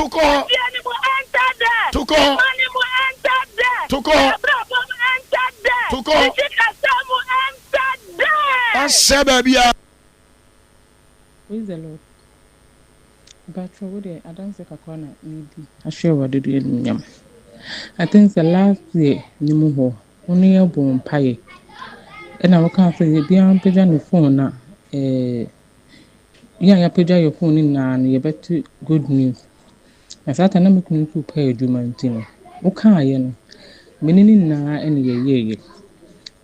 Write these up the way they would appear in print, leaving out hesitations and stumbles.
Toko. Enter there. Toko. Money will enter there. Toko. Problem enter there. Toko. Enter there. Ase babia. Praise the Lord. But for what I don't say kakwana needy. I share what did you. I think the last year ni mu ho. Only a bon pie. And I will can't say beyond pigeon phone na ya pagya your phone na you better good news. Na sata na mekunu ku pa adwuma ntino. Wo ka aye no. Menini na ene ye.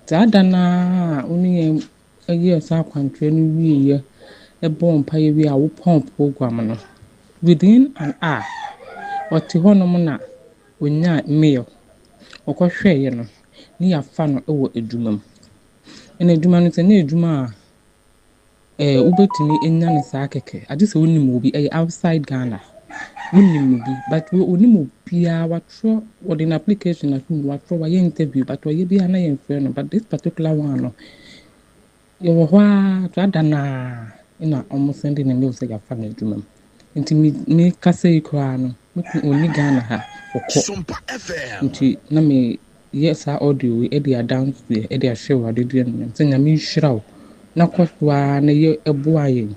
Tada na oni ye sa kwantre no wiye e bon pa ye wi a wo pon program no. Within an hour. Oti honom na onya mail. Okɔhwɛ ye no. Ni ya fa no wo adwuma mu. Ene adwuma no se na adwuma a ubetumi enya ne saa keke. Ade se woni mo bi outside Ghana. Woni bi but woni mo bia watro with an application at watro wa interview but wa ye bia na ye no but this particular one no ye wo hwa to adana ina almost sending a mail say ya fa na adwuma nti me kasa yi kra no oni Ghana ha okɔ nti na me yes audio e dey dance there e dey share wa dey no say na me nhyira na kɔsoa na ye eboa ye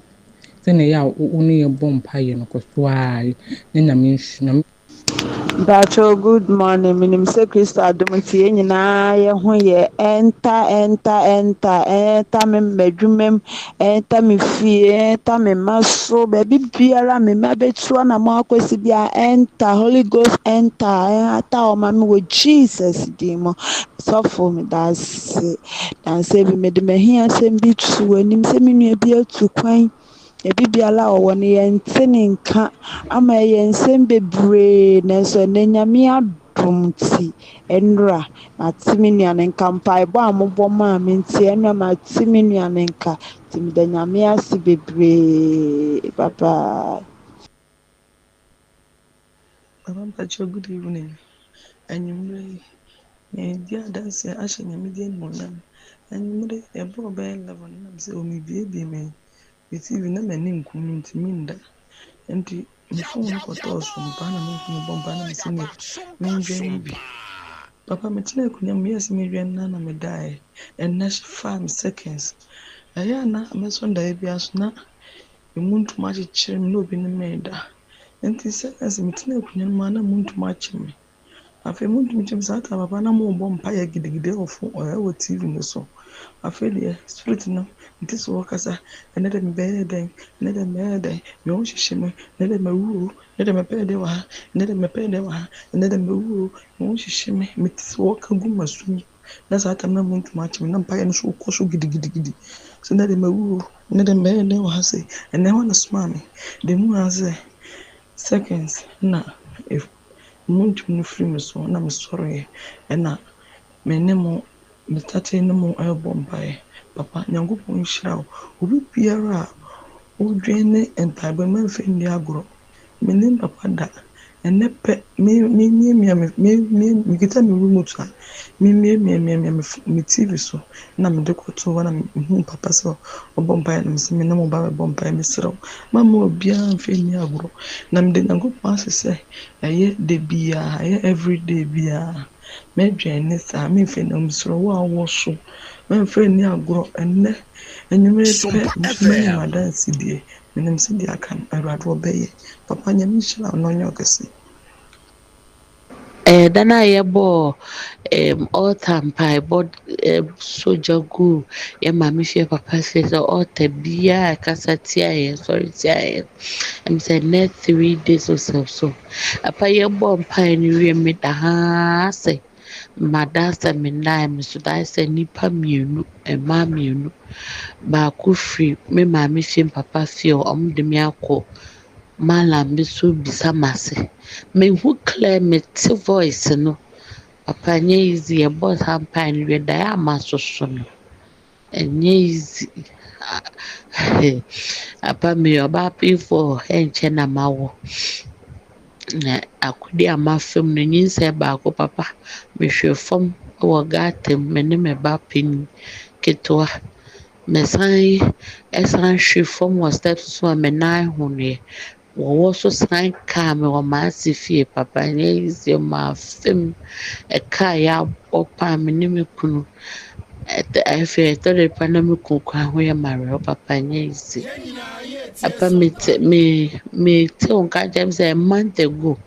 say na ya woni ye bom pa ye no kɔsoa na me nhyira. Bacho, good morning. Minim se Kristo adomti nyina ye ho ye enter me medwumem enter me fie enter me maso baby biara me mabetua na mo akwesi bia enter Holy Ghost enter o mami wo Jesus dimo so for me that's bi me de me hia sem bi tu anim se me nua bi atu kwan ebi biala owo ne yente ne nka ama yensem bebree nanso ne nyame adom ti enra matimi nua ne nka mpaebɔ a mobɔ ma me nti enra matimi nua ne nka timi da nyame ase bebree baba. Bacho, good evening. Enyimre dia dance ashe nyame di enmonam. Enyimre ebo be 11 na se o mi bie me. TV na mani nkum ntimi nda. Enti me phone ko to so mpa na me phone bomba na me se me ndwen bi. Papa me tena kunya me yes me dwen na me die. And na 5 seconds. Aya na me so nda e bia so na emuntu ma chire me no obi ne me da. Enti seconds me tena kunya ma na muntu ma chire me. Afi muntu mi chim sa ta papa na mo bomba ya gidigide ofo o TV no so. Afi de spirit no nti so wakasa ene de me den me o hihime ene de me wu ene de me pe de wa ene de me pe de wa ene de me wu me o hihime me ti so waka gu masumi na sa ta na muntu ma chim na mpa ya no so ko so gidigidi so ene de me wu ene de me de wa se ene wa na sma me de mu aze seconds na if muntu no free me so na me sorry ena me ne mo me tate ne mo bomba papa nyankopon nhyira wo obi biara o dwene mpaebe manfe ndi agoro menim papa da ene pe me kita me remote a me TV so na me de koto na me papa so obomba na me se me na mo ba bomba me sero mama obi anfe ndi agoro na me de nyankopon asese eye de bia eye everyday bia me dwene sa me fe na me sero wo so manfe ndi agoro ene enyumere pe me madan sidie menem sidie akan arado obeye papa nyame hyira no nyokese Dana yebo all time pie but soja gu ye mami she papa says all te bia kasatia sorry tia say next 3 days or so apa yebo pie ni we me da ha say madasa me na me so da say nipa mienu ma mienu ba ku free me mami she papa feel de me akọ malam bi so bisa mase me who clear me to voice no papa nye easy e boss hampine we da amaso so no enye easy apa me oba pay for enche na mawo na akudi amafem no nyinse ba ko papa me hwe fom wo gatem me ne me ba pin ketwa me sai esan hwe fom wo steps so me nai hune wɔwɔ so san kaa me wɔ maase fie papa nyɛ easy ma fam ɛkaa yɛ abɔ paa me ne me kunu afei ɛtɔre pa na me kunu kora ho yɛ marew papa nyɛ easy papa me te wo nka kyerɛ me sɛ a month ago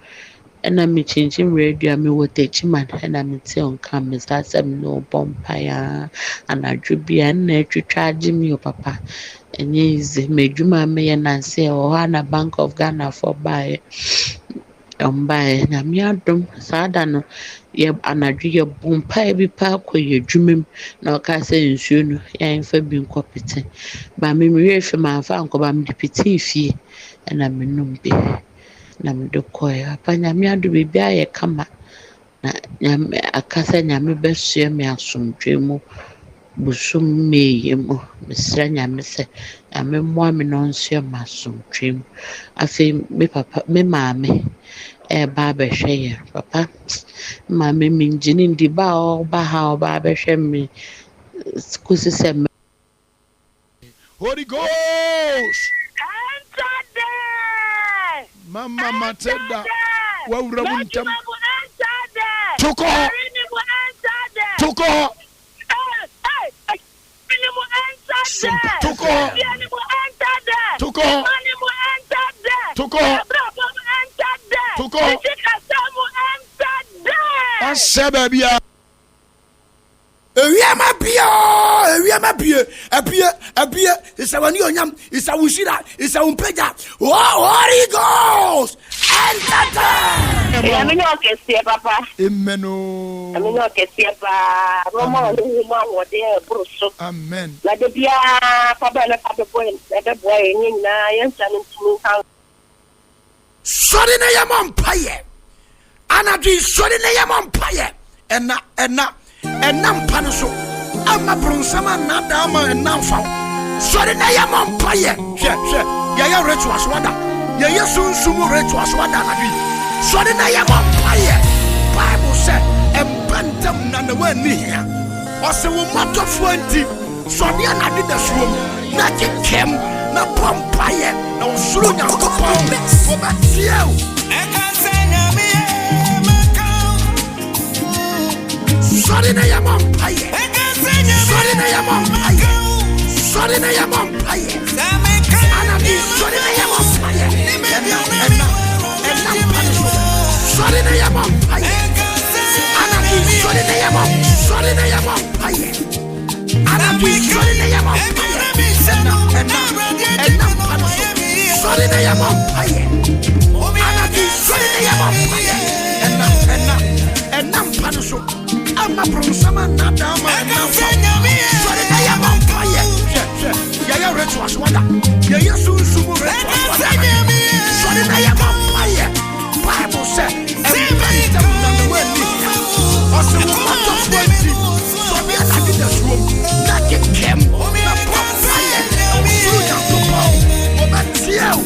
ɛna me kyinkyim radio me wɔ Techiman ɛna me te wo nka me sa sɛ me ne wo bɔ mpaeɛ anadwo bia ɛna atwitwa agye me o papa ɛnyɛ easy m'adwuma a meyɛ nanse ɛwɔ hɔ a na Bank of Ghana for baeɛ Nyame adom saa da no yɛ anadwo yɛbɔ mpaeɛ bi paa kɔ yɛ adwuma mu na ɔka sɛ nsuo no yɛmfa bi nkɔ pete ba me mewie hwɛ mamfa ankɔba mede petee fie ɛna menom bi na mede kɔɛ papa Nyame adom biribiara yɛ kama na Nyame aka sɛ Nyame bɛsoɛ me asomdwoe mu busum meyɛ mu mesrɛ Nyame sɛ Nyame mmoa me na ɔnsoɛ me asomdwoe mu afei me papa me maame ɛba abɛhwɛ yɛn papa maame mengye ne ndi ba a ɔba ha ɔba abɛhwɛ me kɔsi sɛ Holy Ghost. Enter there. Mama Matilda. Wawura mu ntam. Enter there. Toko. Enter there. Toko. Toko. Toko. Toko. Toko. Ase baby a. Ewiama bie apie isawani onyam isawushira isawumpeja Holy Ghost enter I mean, okay, see, Papa. Amen. I mean, okay, see, Papa. Roma, what they are, Bruce. Amen. Like the Pia, Papa, and Papa, the boy, in Nyan, and sorry na yamon paye anadwi sorry na yamon paye enam pano so ama bronsama nada ama enam fa sorry na yamon paye hwe ya rituals wada ya sunsumu rituals wada anadwi sorry na yamon paye Bible say embantam na na wani hia o se wo matofo anti sorry anadwi da suom na kekem na pompaye na osuru nya kokopon obatiel sorry na yampaye sorry na yampaye sorry na yampaye ana bi sorry na yampaye enna paniso sorry na yampaye ana bi sorry na yampaye ana bi sorry na yampaye enna paniso sorry na yampaye ana bi sorry na yampaye enna paniso ama bronsama nada ama enna sorry na yampaye ya rituals wada ya sunsumu rituals wada sorry na yampaye Bible say embantam na the way ni ose wo mato fwenty so be na di the room na kekem na pompaye osuru ya to pow obatiel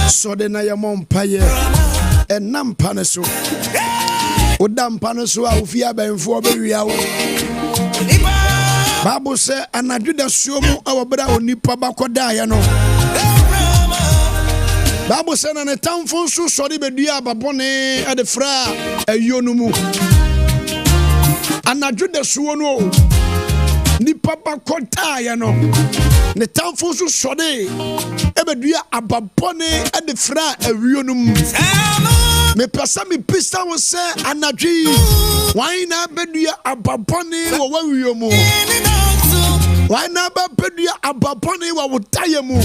So de na yamon paye enam paneso odam paneso a ofia benfo be wiawo Bible say anadweda suomu awobra onipa bakoda ya no Bible say na ne tamfo nso sori bedua ababone ade fra ayonu mu anadweda suo no nipa bakoda ya no ne tamfo nso sori ebedua ababone ade fra ayonu mu me pesa mi pista wo se anadwi why na bedua ababone wo wawiyo mu why na bedua ababone wo wotaya mu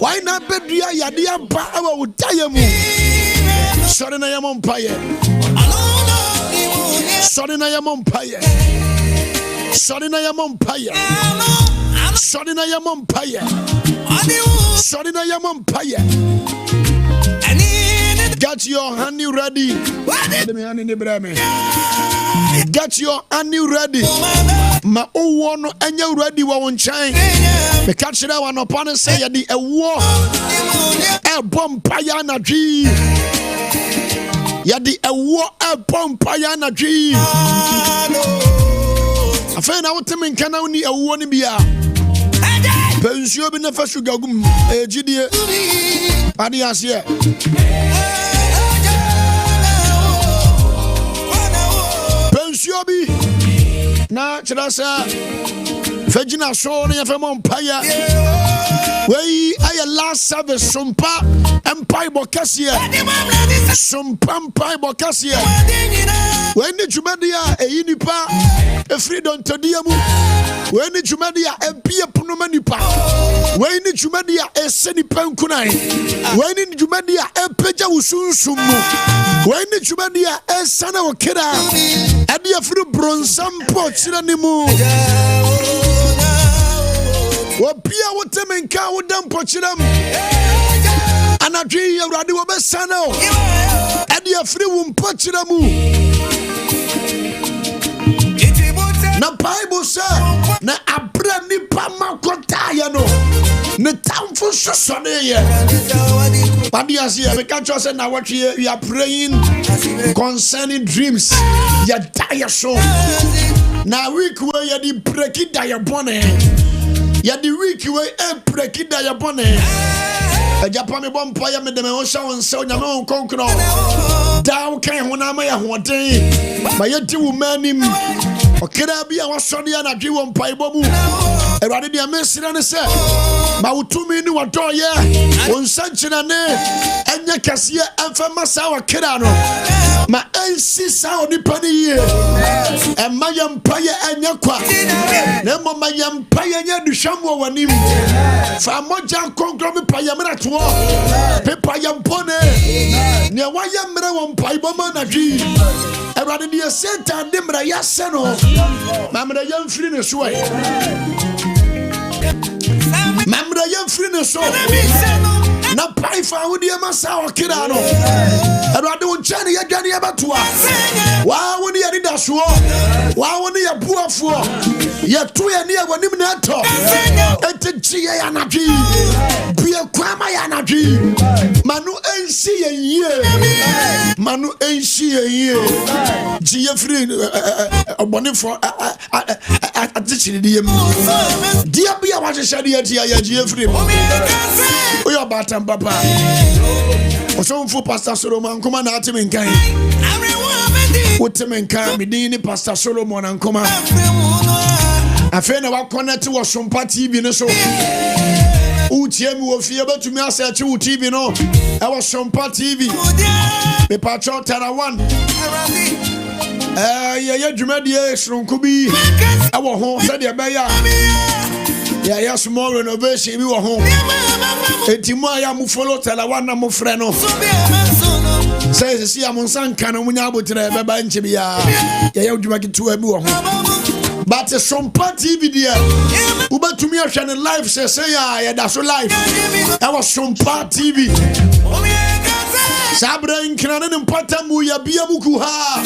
why na bedua yade aba wo wotaya mu sori na yamon paye sori na yamon paye sori na yamon paye sori na yamon paye sori na yamon paye. Get your honey ready. Get your honey ready. Ma owo no enya ready wa won chan. Me catch that one upon and say the e wo. E bom paya na dwi. Yadi ewo pompa ya na dwi. Afa na wotemen kana uni ewo ni bia. Pensuo bi na fa sugar gum ejidie. Ade ase. Pensuo bi na chirasa Vagina so na yafa mompaya. Wey aye last service sumpa empire bokasia. Sumpa empire bokasia. When the Jumadia e nipa e freedom to diamu. When the Jumadia e pia punoma nipa. When the Jumadia e seni pankunai. When the Jumadia e peja usunsumu. When the Jumadia e sana wakira. Adi afro bronsam pochira nimu. Wapia wotemenka wodam pochiram. Anadwi awrade wo besana o. Ade afri wo mpochiramu. Na Bible say na abra nipa makota ya no. Ne tamfo sosone ye. Badia say we can just say na what we are praying concerning dreams. Ya die so. Na week where you di break it die bone. Ya the week we break it ya bone. A Japan bompa ya me de me o sha won se onyame won konkro. Da wo kan ho na ma ya hoden. Ma ye di wo manim. Okira bia wo sode ya na dwi won pai bomu. Ewade dia mesira ne se. Ma wutumi ni wato ye. Won sanchina ne enya kase emfa masa wa kira no. Ma ensi sa onipa ni ye. E ma yampa ye enya kwa. Na mo ma yampa ye nya duhwam wo wanim. Fa moja konkro me pa yamra to. Pepa yampone. Ne wa yamra won pai boma na dwi. Ewade dia Satan de mra yase no. Ma mra yamfiri ne so ai. Mamra yamfiri ne so. Na pai fa wodi masa okira no. Ewade won chane ya dwane abatoa. Wa woni ya dida so. Wa woni ya buafo. Ya to ya ne awanim na ato. Ente chiye ya nadwi. Bia kwama ya nadwi. Manu ensi ye ye. Manu ensi ye ye. Jiye free obonifo atichiri diem. Dia bia wa hwehwede ya tia ya jiye free. Oyo batam papa. Osonfo Pastor Solomon Ankomah na atimenkan. Wotemenkan medini Pastor Solomon Ankomah. Afa na wa connect wo Sompa TV ne so. Utie mi wo fie betumi asearch wo TV no. E wo Sompa TV. Me patro Tarawan. Ya dwumadie sronko bi. E wo ho se de be ya. Ya small renovation bi wo ho. Etimo ya mu follow Tarawan na mu frɛ no. Say see am nsanka no munya abotre be ba nche bia. Ya dwuma kitu abi wo ho. But Sompa TV there. Ubatumi ahwe ne live say ya da so live. I was Sompa TV. Sabra inkana ne mpata mu ya bia muku ha.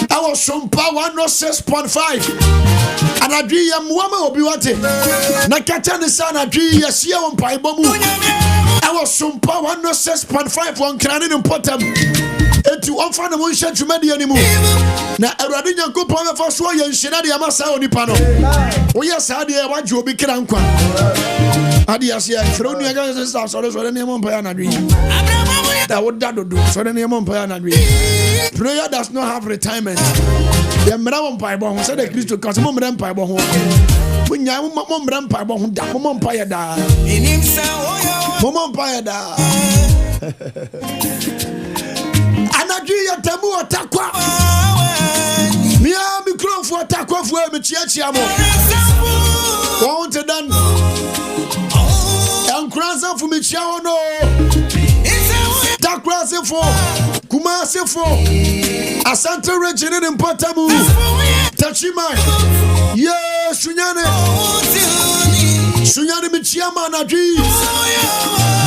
I was Sompa 106.5. And I dream ya muama obi wate. Na kacha ne sa na dream ya sia won paibo mu. I was Sompa 106.5 won krane ne mpata mu. Eti onfa na mo hye dwumade ani mu. Na Awurade Nyankopɔn be fa so ye nhina de amasa onipa no. Wo ye sa de wa gye obi kra nkwa. Ade ase ya fro nu aga se sa so de ne mo mpa ya na dwi. That would that do so the name on prayer. Prayer does not have retirement. The Mram Pibo said the Christo Cos Mom Pibo. When you Mom Ram Pibo, Mom Payada. In himself, Mom Payada. Anagia Tamu Atakwa. Mia Mikro for Atakwa for Michiamo. Won't it done? And Cranza for Michiao no. Takrase for Kumase for Asante region in Potamu Tachima yes Sunyane Michiama Nadi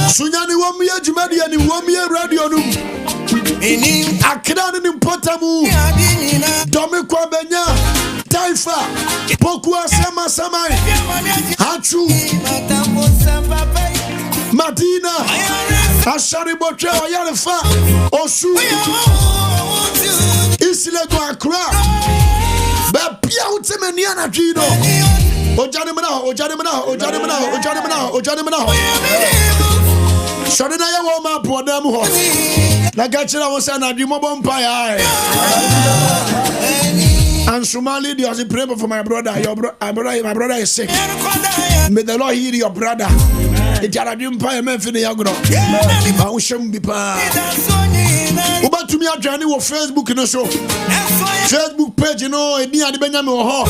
Sunyane Wamia Jumadia and Wamia Radio Akran in Potamu Domikwa Benya Taifa Pokua Sama Samai Hachu Madina Ashari Botre, Yalefa, Osu, Isile Guacra, Bapia Utemeniana Gino, Ojanimana. Shadina Woma, Podamo, Nagachira was an Adimobon Pie. And Somali, you are praying for my brother. My brother is sick. May the Lord heal your brother. It's a dream pie, man. For the young girl, I will show me. About to me, I journey with Facebook, Facebook page, and near the Benjamin Hall.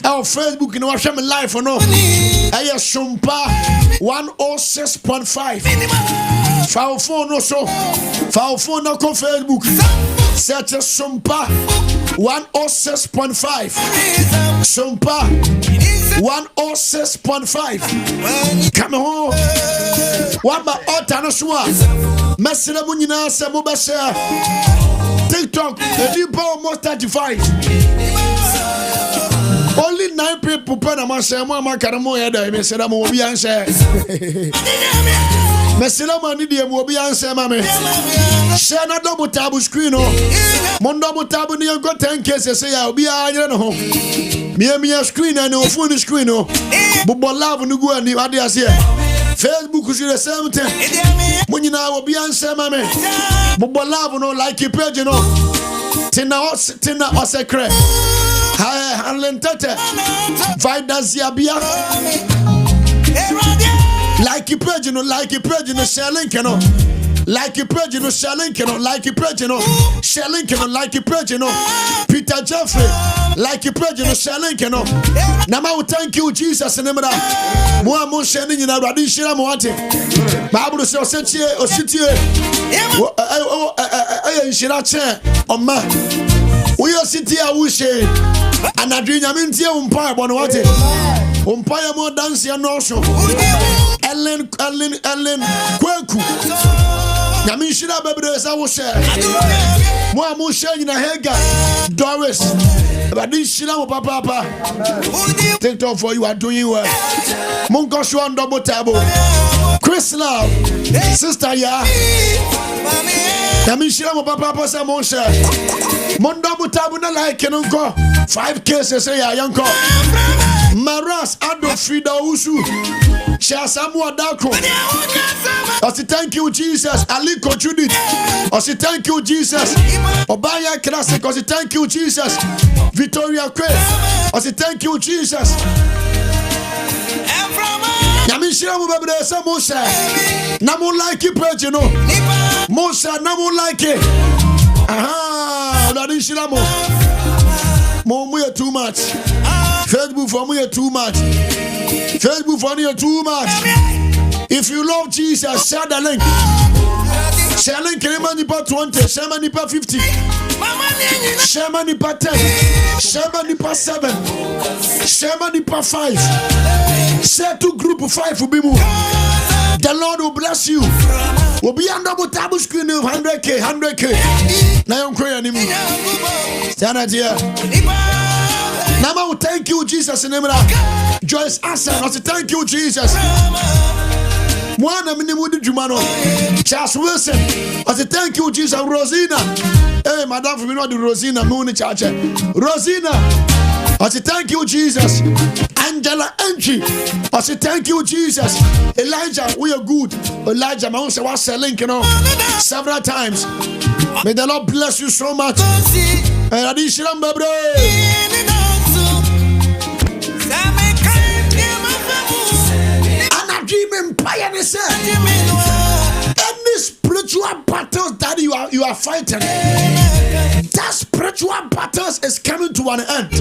Our Facebook, watch me live or no. I am Shumpa 106.5. Foul phone no so. Foul phone no come Facebook. Search Shumpa 106.5. Shumpa 106.5. Come home. What about Otanasua? Messina Munina Samubasha. TikTok, the new power almost 35. Only 9 people put a master. Mamma Caramoya, Messina Mobian share. Messina Manidia Mobian share, mammy. Share a double table screen. Mondo table near got 10 cases. Say, I'll be a home. Me a screen and no phone screen. But love no go and the ideas here. Facebook is the same thing. When you now will be answer, mammy. But love no like your page, you know. Tina or secret. Handlentete. Vidas Yabia. Like your page, you know, share link, you know. Like your page, you know, share link, you know, like your page, you know, share link, you know, like your page, you know. Peter Jeffrey, like your page, you know, share link, you know. Now, I will thank you, Jesus, and Emma. More sharing in a radisha moate. Bible says, sit here, or sit here. I should not share on man. We are sitting here, we share. And I dream, I'm in here, umpire, but what it? Umpire more dancing and also. Ellen, Kwaku. Namishina Babres, I will share. More sharing in a hega. Doris, but this shilla, Papa. TikTok for you are doing well. Munkoshuan double table. Chris Love, Sister Ya. Namishina, Papa, Samon share. Mondobu tabuna like Kenunko. 5 cases, say a young cop. Maras, Ado Frida Usu. Shasamua Dako. I say thank you, Jesus. Aliko Judith. I say thank you, Jesus. Obaya Classic. I say thank you, Jesus. Victoria Kwe. I say thank you, Jesus. Yamishira Mubabesa Mosha. Namu like it, page, you know. Mosha, Namu like it. Aha, Radishiramo. Momu too much. Facebook for me too much. Facebook for me too much. If you love Jesus, share the link. Share link. Nipa 20. Share Nipa 50. Share Nipa 10. Share Nipa 7. Share Nipa 5. Share to group 5 will be more. The Lord will bless you. We'll be under the table screen of 100K. Now I'm crying anymore. Stand out here. Now I will thank you, Jesus. In the name of Joyce Assan. I say thank you, Jesus. One minute Jumano. Charles Wilson. I say thank you, Jesus. Rosina. Hey, madam, for me not the Rosina. Moon Church. Rosina. I say thank you, Jesus. Angela Enchi. I say thank you, Jesus. Elijah, we are good. Elijah, my own say what's selling, you know, several times. May the Lord bless you so much. And additional baby. And I dream empire. Any spiritual battles that you are fighting, that spiritual battles is coming to an end.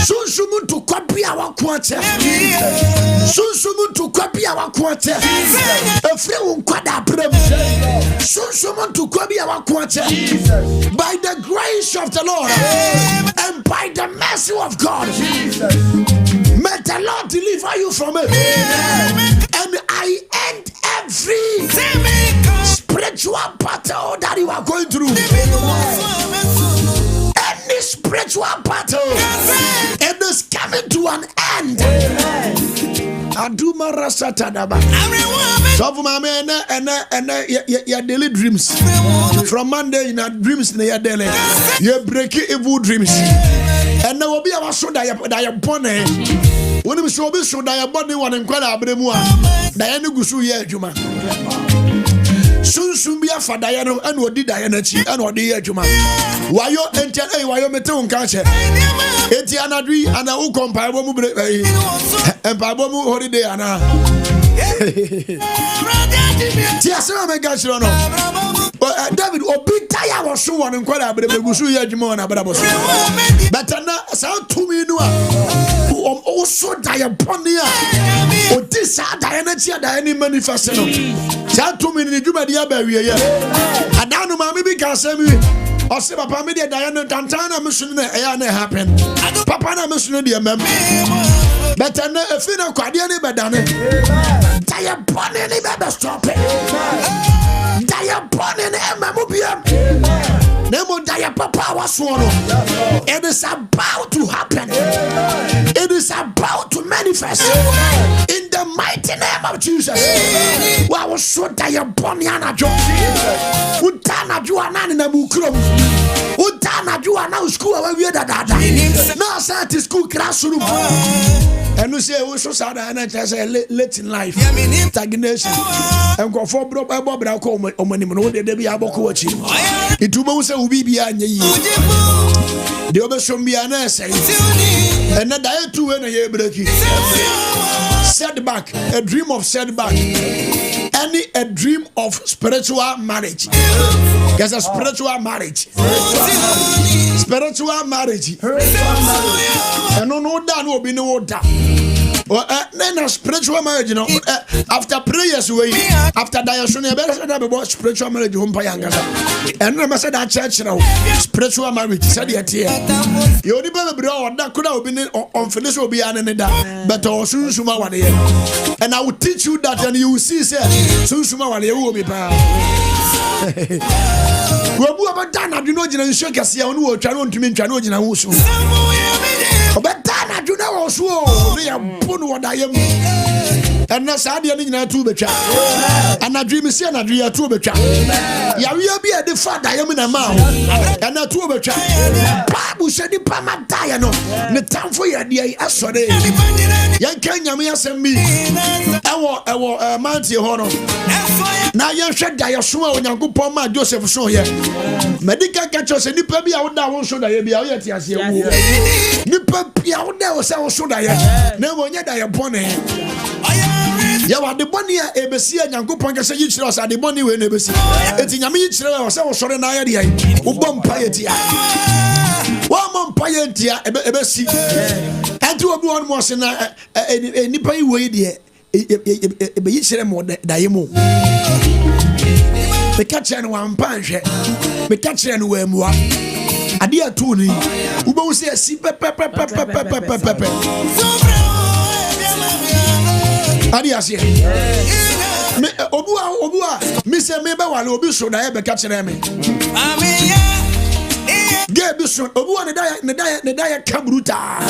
Sunsumun to copy our quarter. Sunsumun to copy our quarter. A few quadra. Sunsumun to copy our quarter. By the grace of the Lord and by the mercy of God, may the Lord deliver you from it. And I end every spiritual battle that you are going through. Any spiritual battle, it is coming to an end. Aduma rasatadaba. So for my man and your daily dreams. From Monday in our dreams in your daily. You break evil dreams. And there will be our so that you're born. When we show this, so that you're born one and quite a bremua. Diana Gusu ye Juma. Soon be a for Diana and what did Diana and what the Juma. Why you enter a why you meton catcher? Etiana Dri and a comparable and Pabomu holiday Anna. Tiasa Megashrono. David Obitaya was so one and quite a bit of Gusu Yajimona, but I was better now. Sound to me, no, also Diaponia or this Diana Diana manifesto. Sound to me in the Juma Diaberia. And now, Mammy because or say Papa Media Diana Tantana mission happen. Papa mission dear mem. Better now, if you know Quadiani Badane. Diaponi never stop it. Diaponi never Nemo Diapapa was swallowed. It is about to happen. It is about to manifest in the mighty name of Jesus. Wow, was so Diaponiana Jones. Utana Juana in the Mukrum. Utana Juana school where we are that. No, sir, to school classroom. And we say we so sad and I say late in life. Stagnation. And go for Bob Bracco or money no they be able to watch him. It will say we be an ye. The other should be an essay. And then I too when I hear breaking. Setback, a dream of setback. A dream of spiritual marriage. There's a spiritual marriage. Spiritual marriage. And no that will be no doubt. Then a spiritual marriage, you know, after prayers, after Diashon, I better about spiritual marriage. And I said that church now, spiritual marriage. Said it here. You only better bro, that could have been on finish will be an but also Suma one year. And I will teach you that, and you will see, sir, soon Suma one year will be bad. We're about done. I do not know you shake us here on who try to mean Chanojan and Wusu. But I do not also. They are put what I am. And that's how they are in a two betra. And I dream is here and I dream a two betra. Ya will be at the father. I am in a mouth. And a two betra. Babu said the Pama Diano. The town for your dear yesterday. Young Kenya me as me. Our Mountie Honor. Now you said that you're sure when you go Poma Joseph show here. Medical catchers and Nipa be out there so that you be out yet. Nipa be out there so that never yet I am born. You are the money ABC and Yanko Ponga say you should the money when ABC. It's in Yami or so sorry na ya ubom piety. One month piety ABC. And to one was in a Nipa way there. Be chere mo dayemo. Me catch and one punch. Me catch and we mo. Ade atuni. Ubo say si pepe. Adi asie. Me obua. Me say me be wale obi so na e be catch me. Ge bi so obua ne daya kabruta.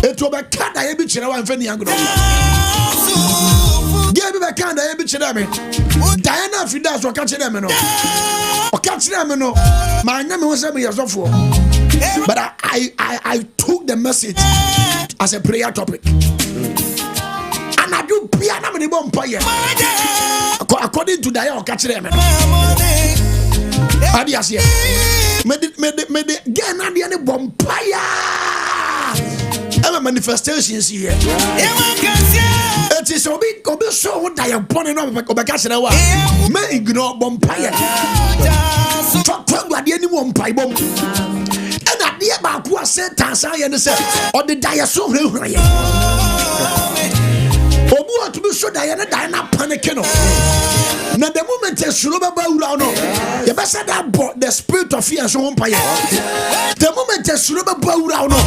Eto be kada e bi kire wan fa ni agro. Ge bi be kada e bi kire me. Diana Fida so catch them no. O catch them no. Ma nya me ho say me yesofo. But I took the message as a prayer topic. And I do piano many bomb fire. According to Diana, catch them. Adias here. Made again and the bomb fire. Manifestations here. It is so big, so what I am putting on Bacassawa. May ignore bomb fire. Talk about the any bomb pie bomb. And at the about who said Tanzania and said, or the Diaso. Obu to be so Diana panicking. Now the moment is Suruba Baurano, you better say that the spirit of fear so umpire. The moment is Suruba Baurano,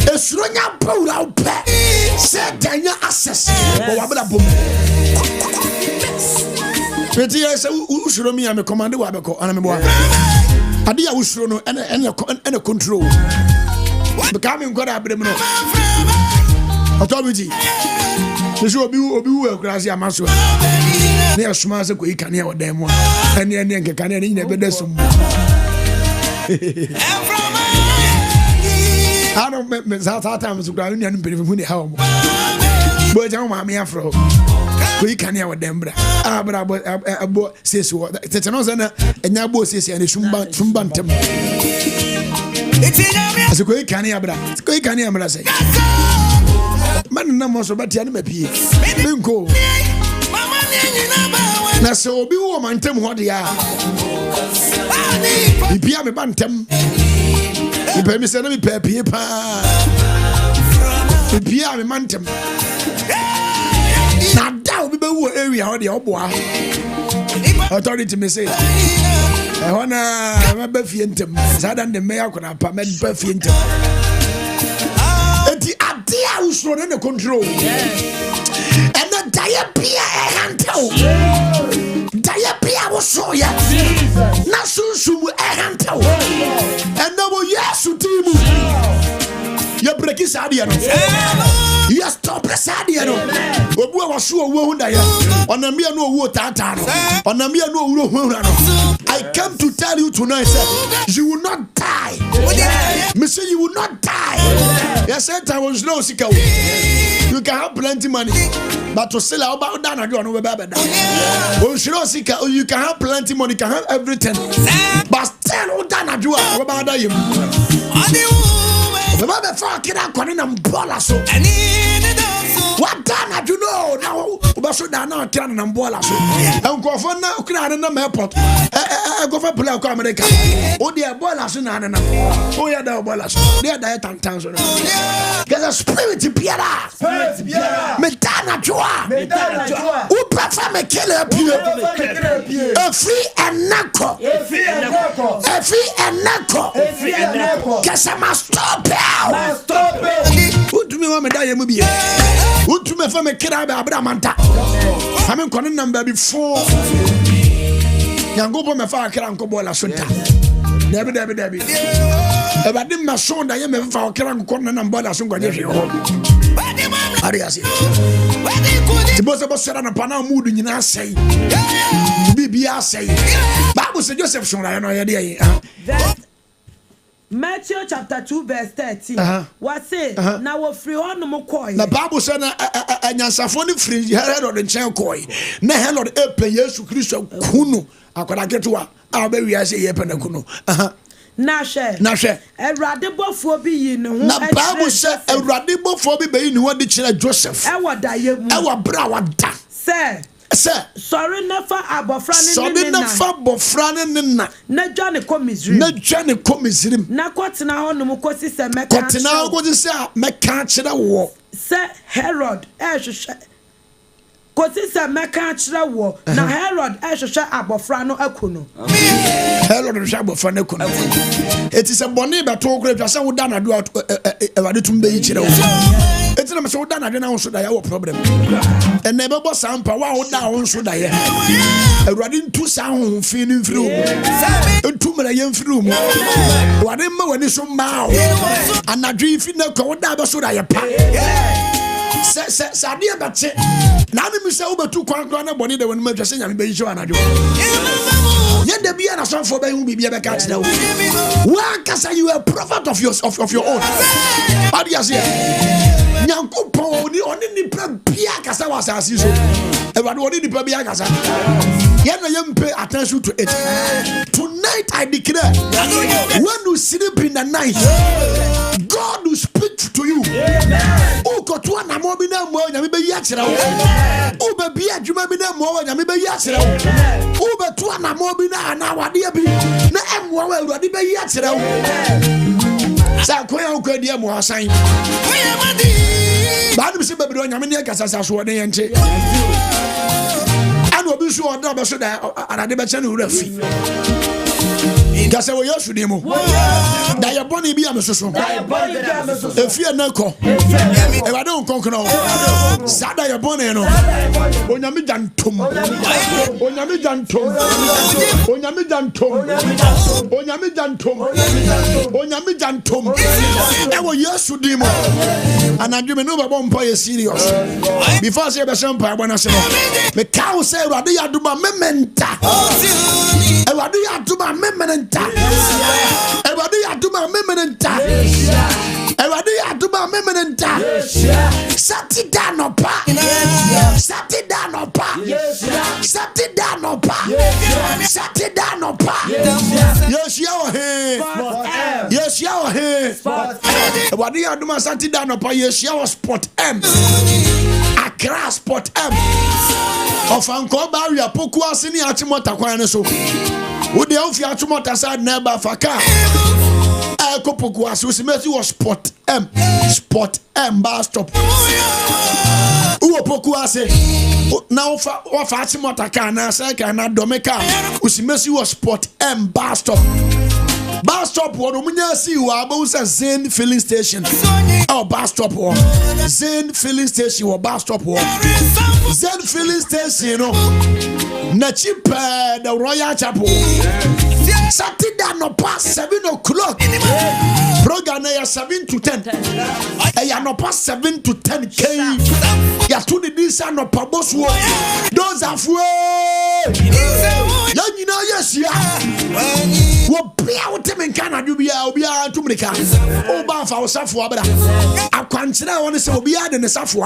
a Surunya Baurao pet, said Dania access. Pretty I say, Ushromi, I'm a commander Wabako, and I'm a boy. Adia Ushrono and a control. Becoming God, I authority. This will be a grassy amasso. Near Smas, a quick can hear them one. And the cannon never does some. I don't make South times to ground and believe in the home. But I'm my afro. We can hear them, but I bought says what. That's another, and now both says and Shumbantum. As a quick can hear, but it's quick can hear, but I say. Man, no more so bad. Bingo. Now, so be woman, tell what they are. If you have a bantam, you pay me, send me paper. If you have a bantam, now that will be what area or the Oboa. Authority me say, I want to be fientum. Sadan the mayor could have permitted fientum. And the idea was not under control. And the diapia handle. Diapia was so ya. Nasu a handle. And no more yes to Timu. You break his idea. You stop the Sadiano. But we were sure wound on a mere no water. On a mere no. I came to tell you tonight, sir, you will not die. Monsieur, you will not die. Yes, I was no sick. You can have plenty money, but to sell about that, I don't know about that. You can have plenty money, you can have everything, but still, I do about that. Remember, fucking up on them bolas. What done? You know now, but so that now can and bolas. And go for now, can in the airport. Go for Pulau America. Oh, dear bolas in Anna. Oh, yeah, the bolas. They are diet and towns. Get a spirit to Piera. Metana Joa. Who prefer me kill a free and knuckle. A free and knuckle. Guess I must stop it. Who do me want me die? Who do me for me kid Abramanta? I'm in calling number before. Young go for my fire crank bola sunta. Debbie. If I didn't my son, I am a fire crank corner and bola sunga. Arias. The boss of us said on a panel mood in our say. BBR say. Bible said Joseph Son, I know idea. Matthew chapter 2 verse 13. What say? Now we free on no coin. The Bible said and Yansafoni free head on the chain coin. Ne hell on the airplane Yesu Christo Kuno. I could get to our baby as a yepenakuno. Nashe. Radebo for being no. The Bible said a radical for being what the children Joseph. Our diet. Our brow. Sir, sorry, never abofran. Sorry, never bofran. Na Johnny commisrim. Na Quatina on Mukosi Samek. Quatina was to say, Macatch the war. Sir Herod, Cosisa Macatch the war. Now Herod, Asha Abofrano Akuno. Herod Shabofrano. It is a bonnet, but talk great as I would done. I do out a little beach. It's not so done. I don't know should I have a problem. And never was some power down should I have a running two sound feeling through. And 2 million through. Whatever when it's so mild. And I dream in the cold never should I have. Sadia, but now we say over 2 quarter bonnie that when Major Senior be show and I do. Yet there be an assault for who be a catch now. Why can you a prophet of your own? How do you say? Nyankupo oni ni pia kasa wasasi so everybody oni ni pia kasa you pay attention to it. Tonight I declare when you sleep in the night God will speak to you. O ko to na mo bi na mo nya me be yi akira wo o be bi adwuma bi na mo nya me be yi akira wo o be to na mo bi na wade bi na emwo wa awurade be yi akira wo sa ko ya ko dia mo asan ba dem se be do nya me ne kasa sa so de yenche ana obi so oda be so da anade be che ne wura fi Kase wo Yesu di mu. Da ye boni bi amesoso. Efie nako. Ewade onkonkno. Sada ye boni no. Onyame jantom. Onyame jantom. Onyame jantom. Onyame jantom. Onyame jantom. Ewo Yesu di mu. Anadwe me no babo mpa ye serious. Before say be sempa agba na se no. Me ka say Ewade ya duma mementa. Ewade ya duma mementa. Ewade ya duma mementa. Ewade ya duma mementa. Satida no pa. Satida no pa. Satida no pa. Satida no pa. Yes ya he. Yes ya he. Ewade ya duma satida no pa. Yes ya spot M. Accra spot M. Of Ankomah area poku asini achimota kwan so. Wo de ofi achimota sad neighbor faka. Kopoku asimesi was spot M. Spot M bus stop. Uwo poku ase. Na ofa achimota ka na say ka na domeka. Usimesi was spot M bus stop. Bus stop wo munya si wa ba usa Zen filling station. Oh bus stop wo. Zen filling station wo bus stop wo. Zen filling station no. Na cheaper the Royal Chapel. Saturday no past 7 o'clock. Program na 7 to 10. Ya no past 7 to 10 K. Ya to the this no pabos wo. Those are for. Ya nyina yes ya. Wo bia wo temen kana du bia obi a tumrika. O ba fa wo safo abra. Akwankyere won se obi a de ne safo.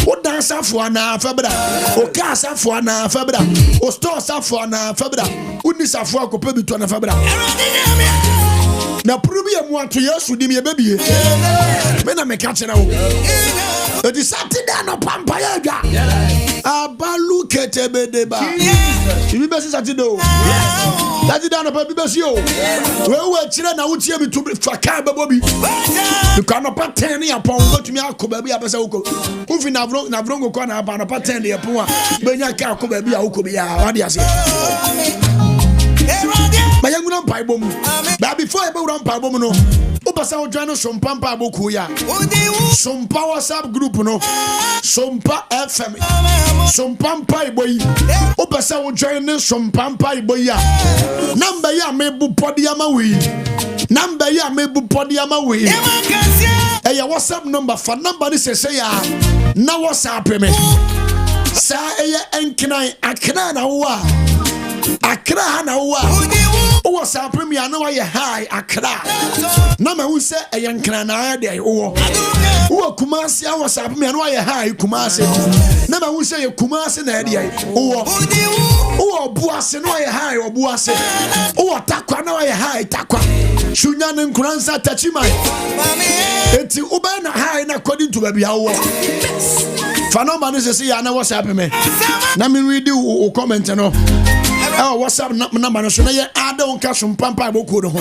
O dan safo na fabra. O ka safo na fabra. O store safo na fabra. Uni safo akopa bi to na fabra. Na prubi emu ato Yesu di me bebie. Me na me ka kyere wo. E di Saturday no pampa ya dwa. Abalu ketebedeba. Ibi besi Saturday o. Saturday no pa bi besi o. We kyere na wutie mi to faka bebo bi. You cannot pattern ya pon gotumi akoba bi abesa wuko. Ufi na vrongo ko na ba no pattern ya pon a benya ka akoba bi a wuko bi ya wade ase. Mayanguna paibom. But before I go paibom no. Upasa o join some pampa boku ya. Some power WhatsApp group no. Some pa FM. Some pampa boy. Upasa o join some pampa boy ya. Number ya me bu podium we. Number ya me bu podium we. Hey, your WhatsApp number for number this say ya. Na WhatsApp me. Sa enknai akna na wa. Accra na wa. O WhatsApp me na wa ye high Accra. Na ma hu se eyankra na de wo. O Kumasi a WhatsApp me na wa ye high Kumasi. Na ma hu se ye Kumasi na de wo. O Buase na wa ye high Obuase. O Takwa na wa ye high Takwa. Shunya ne nkransa tachima. Enti uba na high na according to baby awo. Fanoma no say ya na WhatsApp me. Na me read you comment no. Oh, WhatsApp number no so na ye ada on cash on pampa boku no ho.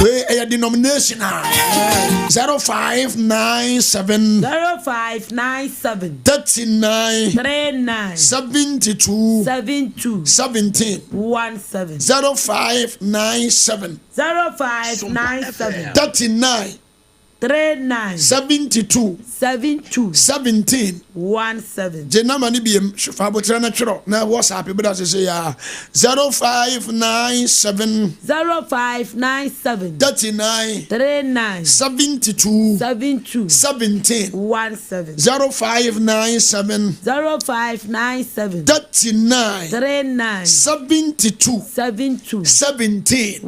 We a denomination 0597 39 72 17 0597 39 72 17 Jenama ni biem fabotra na twero na WhatsApp be da say ya 0597 39 72 17 0597 39 72 17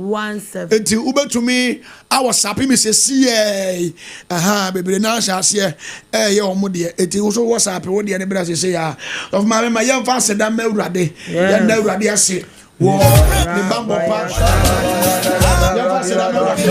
enti ubetumi WhatsApp me say bebre na shase ye omode eti wo so WhatsApp wo de ne bra se ya of ma me yem fa se da ma urade ya na urade ase wo ni bambo pa yem fa se da ma urade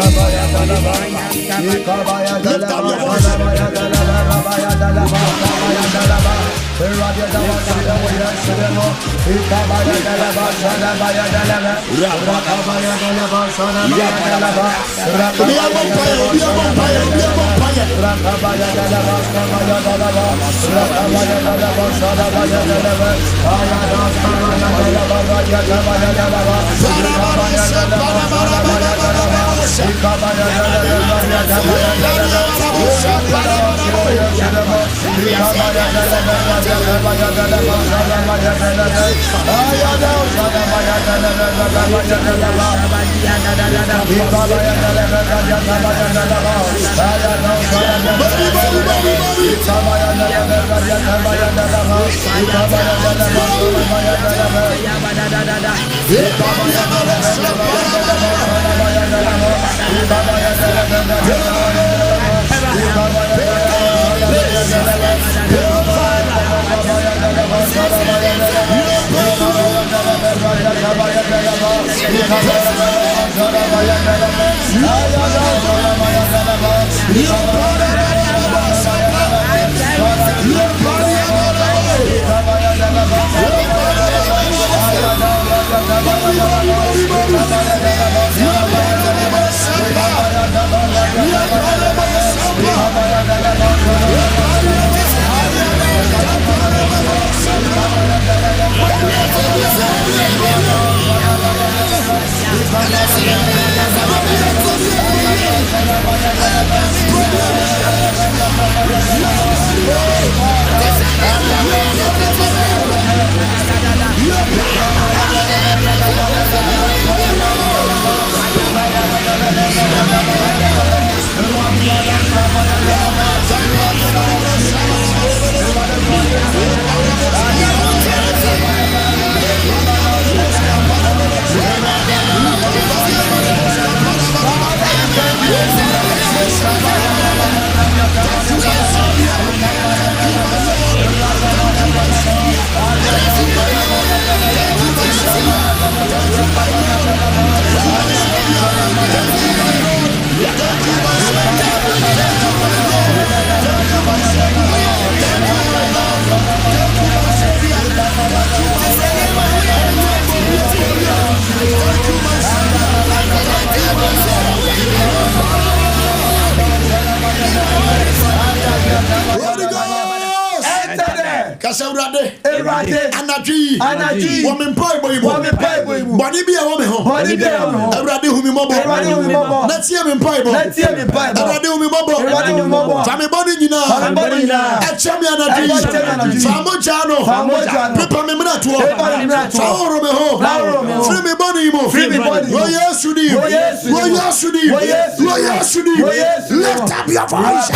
Anadji, woman pie boy, Bonnie be a woman home. Everybody whom you mobile, let's see him in pie boy. Everybody whom you mobile, Family body, you know, a champion Anadji, Famojano, Pepper Memina, Romeo, free me body, yes, you do, lift up your voice.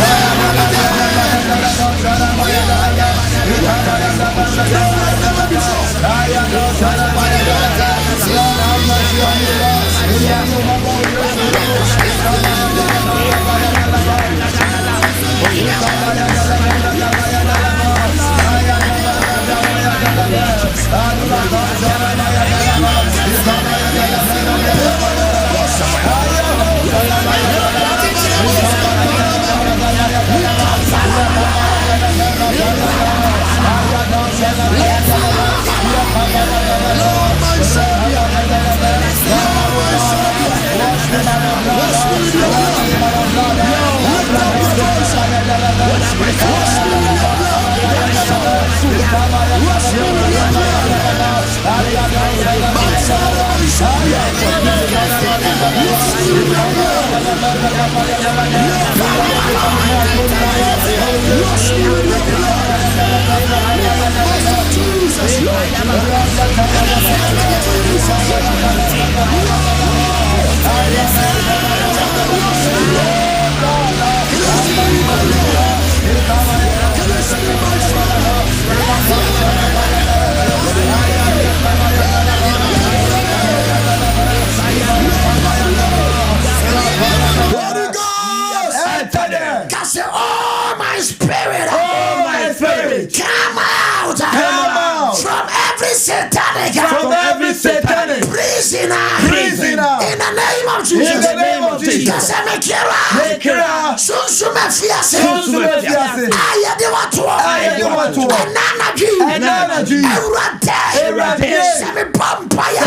Satanic prisoner in the name of Jesus. Make Sunsuma fiase. Ayade watu. Nana G. Erade. Semi Pampaya.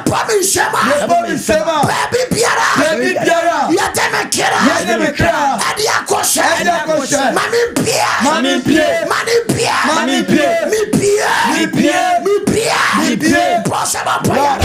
Pami Shema. Baby Biara. Yademe Kira. Adia Kosha. Mami Pia. Mi Pia. Possible Paya.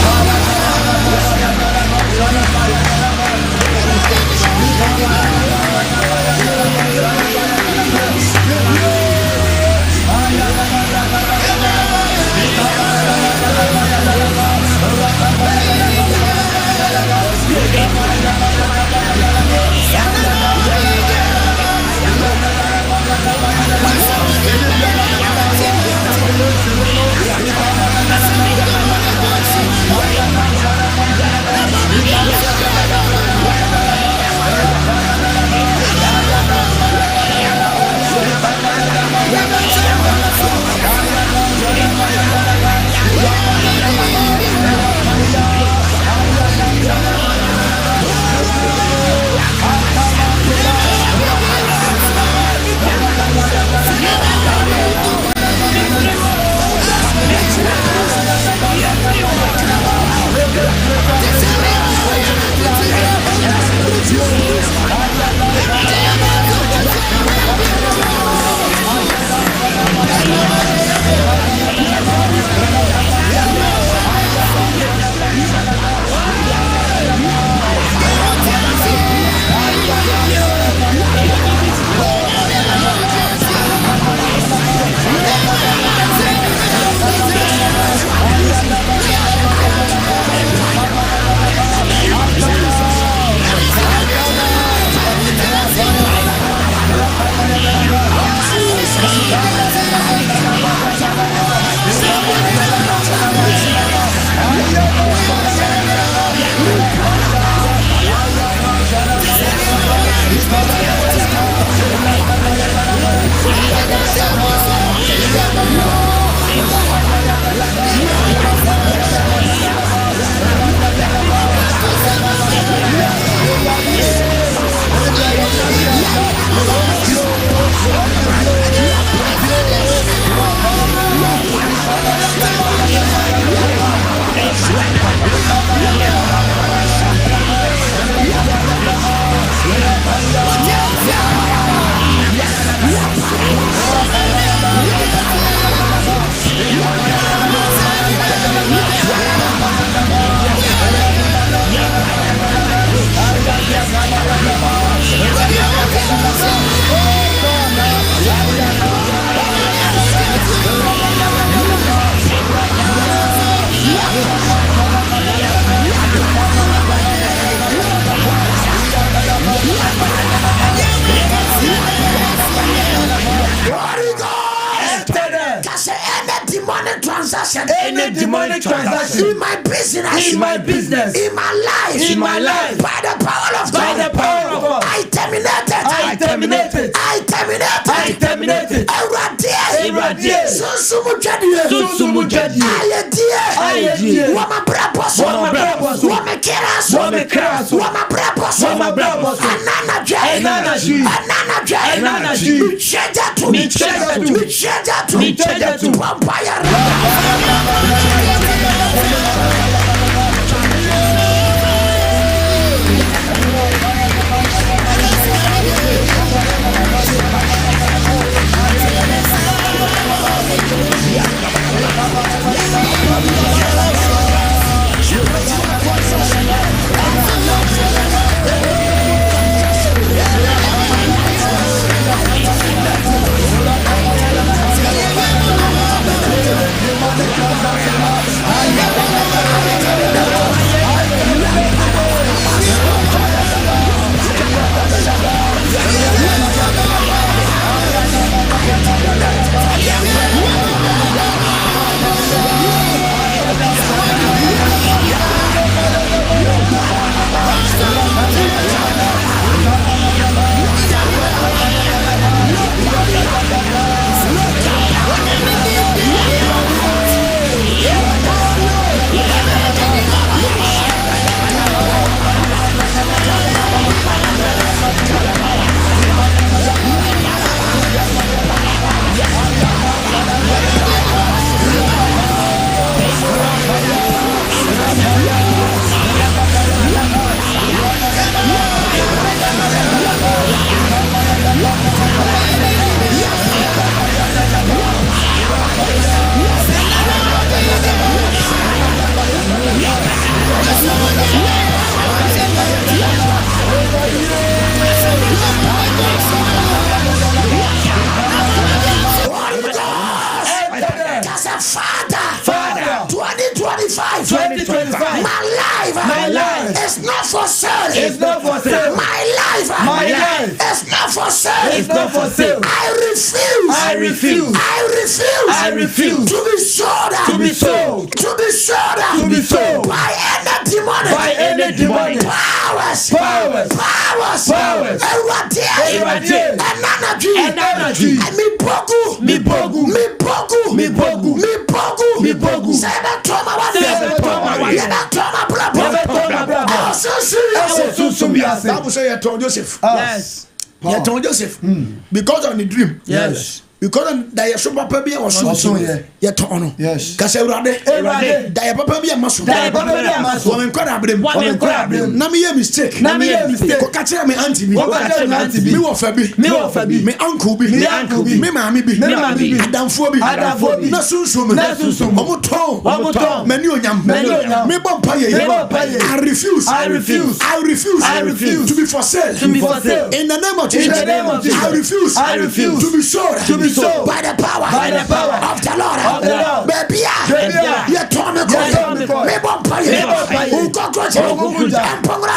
Any demonic transaction in my business, in my business, in my life, by the power of God, I terminate it. Eradiye. Sunsumu jadi. Ayediye. Wama brabos. Wama brabos. Anana ji. Micheja tu. Vampire. It's not for sale. It's not for sale. My life. My life. It's not for sale. It's not for sale. I refuse. I refuse. I refuse. I refuse to be sold. to be sold. To be sold. To be sold. By any demonic. By any demonic powers. powers. Powers. Powers. Eradiate. Energy. Energy. Me bogu. Me bogu. Me bogu. Me bogu. Me bogu. Me bogu. Say that to my wife. Say that to my wife. Yeah, that to my brother. Yeah, that to my brother. Oh, so serious. Oh, so serious. Bible say you told Joseph. Yes. You told Joseph. Because of the dream. Yes. Because da yɛ so papa bi a wɔso yɛ tɔn no kasa awurade da yɛ papa bi a ma so wɔn nkɔda abirem na mi yɛ mistake kɔka kyerɛ mi aunty bi mi wɔ fɛ bi mi uncle bi mi maame bi adamfoɔ bi na sunsun mi ɔmo tɔn mɛ ni onyam mi bɔ mpa yɛ I refuse to be for sale in the name of Jesus I refuse to be sold. By the power of the Lord. Baby, you told me go. Me bon paye. Who cockroach? Empongra.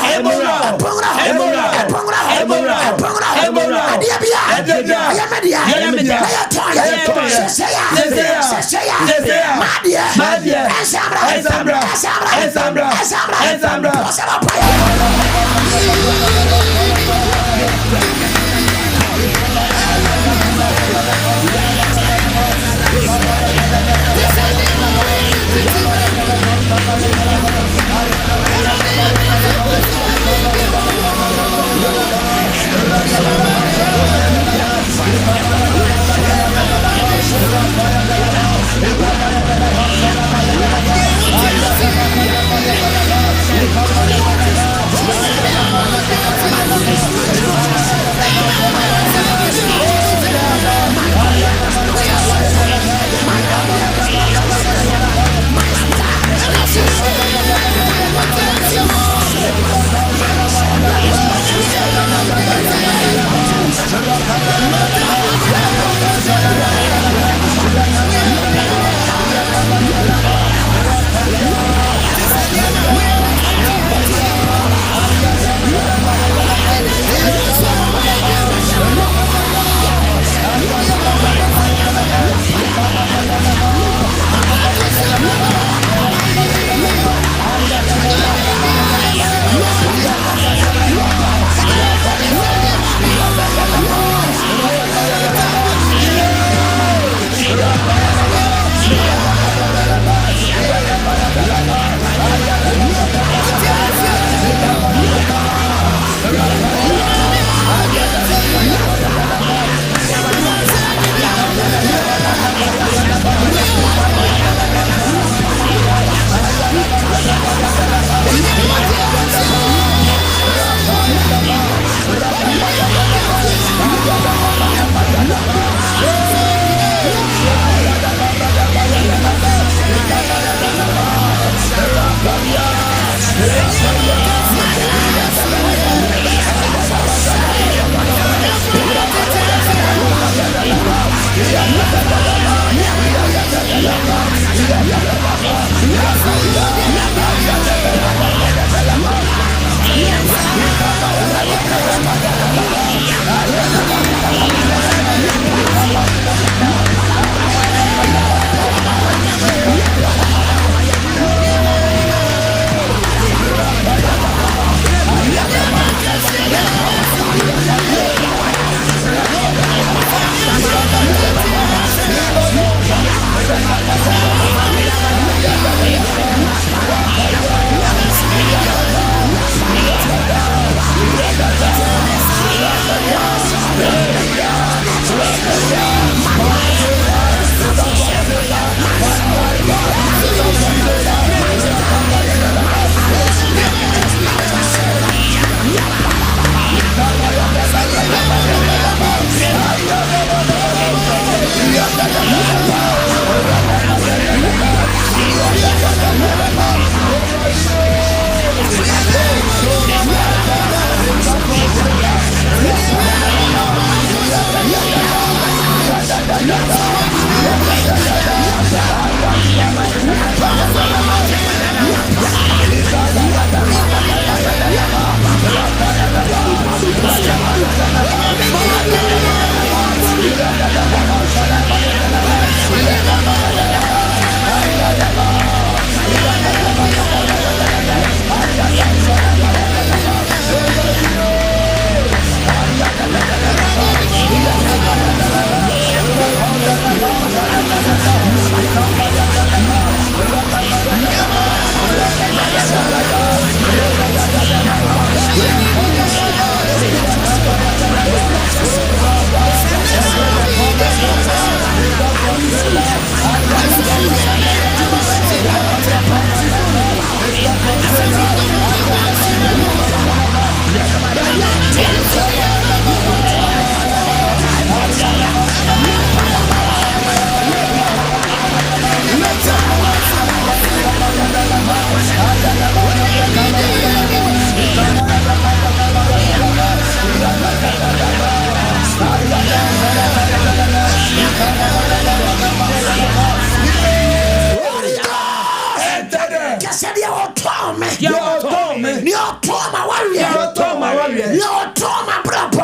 warrior. Your trauma brabo.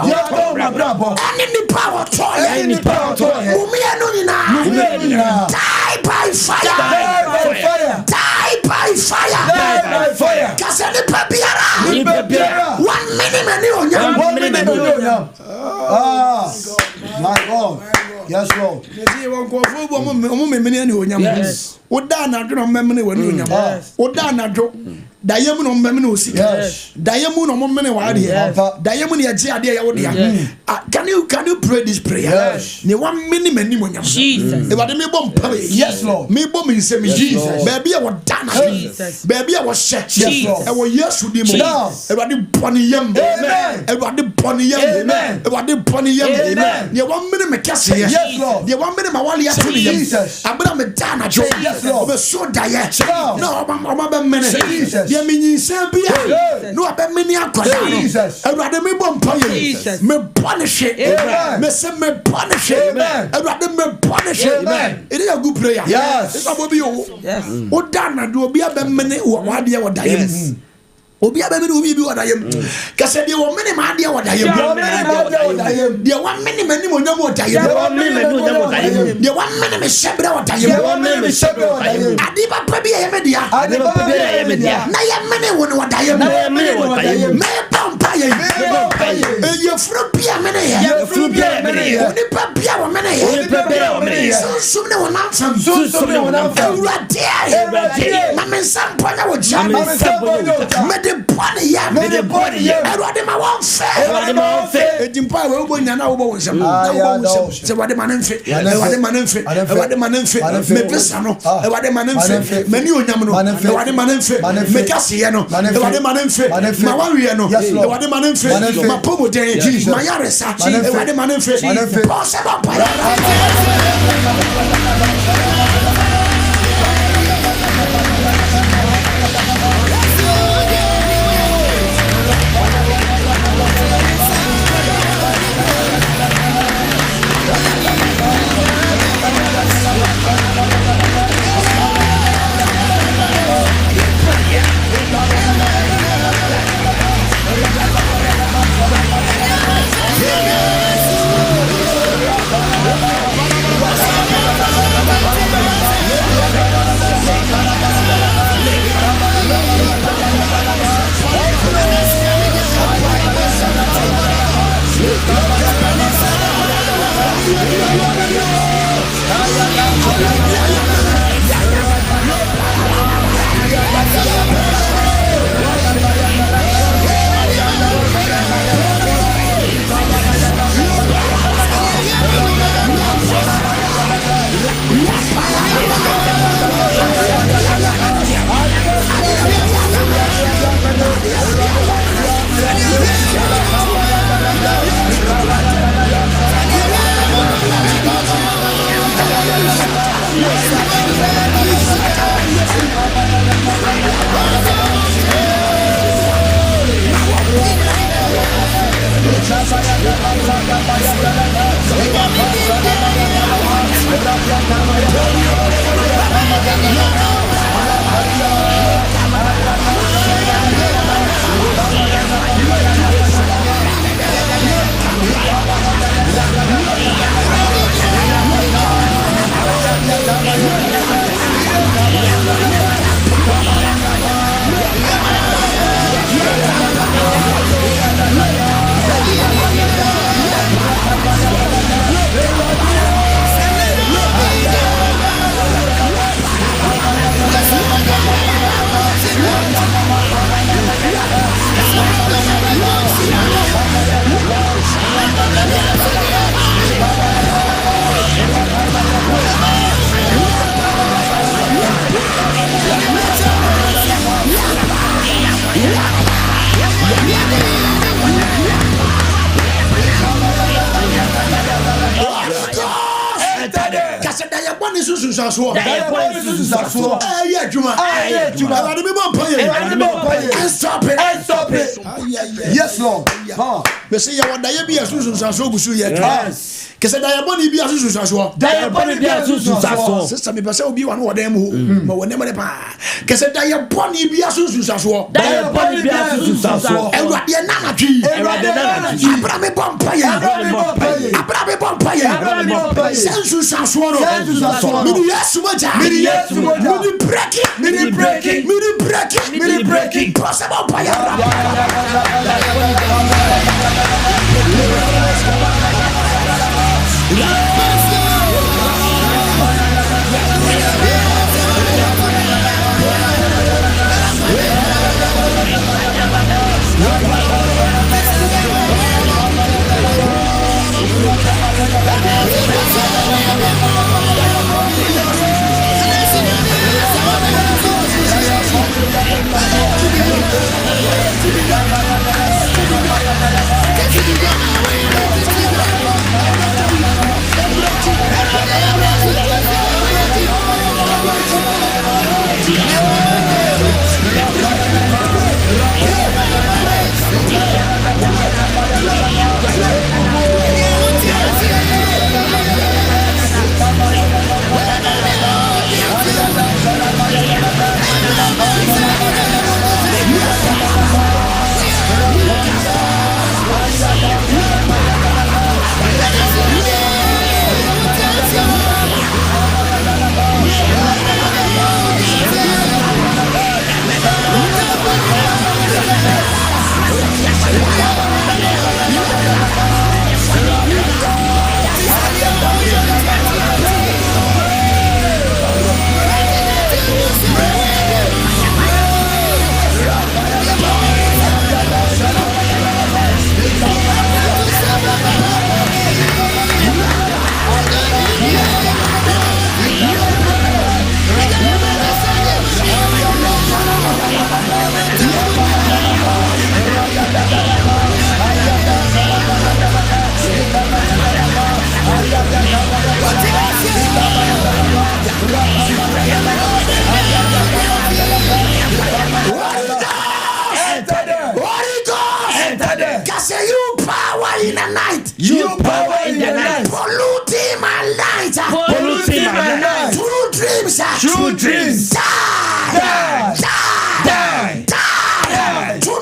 Any power toy. Mumia no nina. Die by fire. Die by fire. Kasani papiara. 1 minute My God. Yes, Lord. Yes. Oda na dwo mmemme wani onyam. Oda na dwo dayem no mmemme no osika. Dayem no mmemme wa ade. Dayem no yaji ade ya wo de. Can you pray this prayer? Yes. Ne 1 minute mani onyam. Jesus. E wade me bom pa. Yes, Lord. Me bom nsem Jesus. Baby e wo da na. Jesus. Baby e wo hye. Jesus. E wo Yesu di mo. E wade boni yam. Amen. E wade boni yam. Amen. E wade boni yam. Amen. Ne 1 minute me kase. Yes, Lord. Ne 1 minute ma wale ya to yam. Jesus. Abra me da na jo. Yes, Lord. So die. Lord. No, Mama be mene. Jesus. Ye me nyin bia. No be mene akwada no. Jesus. Awurade me bom pa ye. Jesus. Me punish it. Amen. Me say me punish it. Amen. Awurade me punish it. Amen. It is a good prayer. Yes. It's about you. Yes. O da na do obi abe mene wa de wa daye mu. Obi abe mene obi bi wa daye mu. Kase de wo mene ma de wa daye mu. De 1 minute mani mo nyam wa daye mu. De 1 minute me shebre wa daye mu. Adi ba pa bi ye me dia. Na ye mene wo no wa daye mu. Me pampa ye. Ye fru bia mene ye. Oni pa bia wo mene ye. Sum ne wo nam fam. Awurade. Ma me sampa na wo jam. Me de body yam. Awurade ma won fe. Edimpa we wo nyana wo bo won sam. Se wade manenfe. Awurade manenfe. Awurade manenfe. Me pesa no. Awurade manenfe. Mani onyam no. Awurade manenfe. Me kase ye no. Awurade manenfe. Ma wawie no. Awurade manenfe. Ma pomoden. Ma yaresa. Awurade manenfe. Boss e ba pa. susaso. Daya boni susaso. Aye juma. Awurade me bɔ mpaye. And stop it. Yes Lord. Me say ya wadaye bi susaso gusu ye. Kese daya boni bi susaso. Daya boni bi susaso. Sister me pese obi wa no wodam ho. Ma wonem ne pa. Kese daya boni bi susaso. Daya boni bi susaso. Awurade na matwi. Abra me bɔ mpaye. Sensu sansoro. Mini yesu moja. Mini breaking. Possible fire. You power in the night. Polluting my light. True dreams. Die. To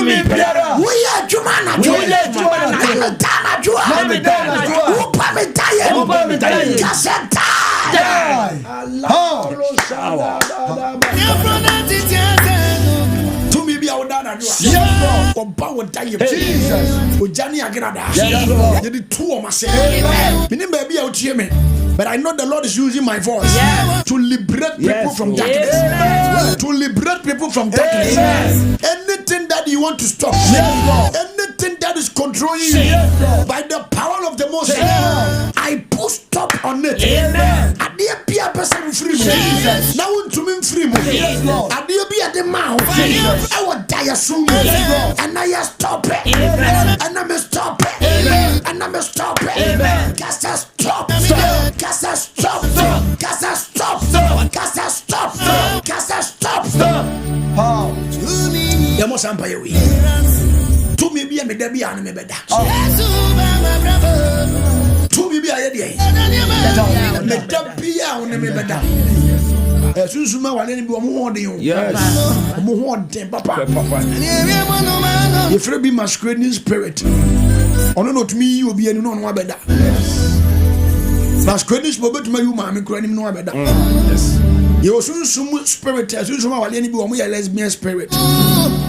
me, Piara. We are Jumana. Jesus. But I know the Lord is using my voice to liberate people from darkness. To liberate people from darkness. Anything that you want to stop, anything that is controlling you, by the power of the Most High, I put stop on it. I dear be a person free. Now to me free. I dear be at the mouth. I will die soon. And I stop it. And I'm stop it. And I'm stop it. Cast a stop. Cast a stop. Cast a stop. Cast a stop. Cast a stop. You must empire we. To me be a me debi and me beda. To me be a yedi. Me debi and me beda. Susuma wale ni bi omo ho den. Yes. Omo ho den papa. If you be masquerading spirit. Ono no to me obi anu no no abeda. Masquerading spirit ma you ma me kura ni no abeda. Yes. You sunsum spirit, susuma wale ni bi omo ya lesbian spirit.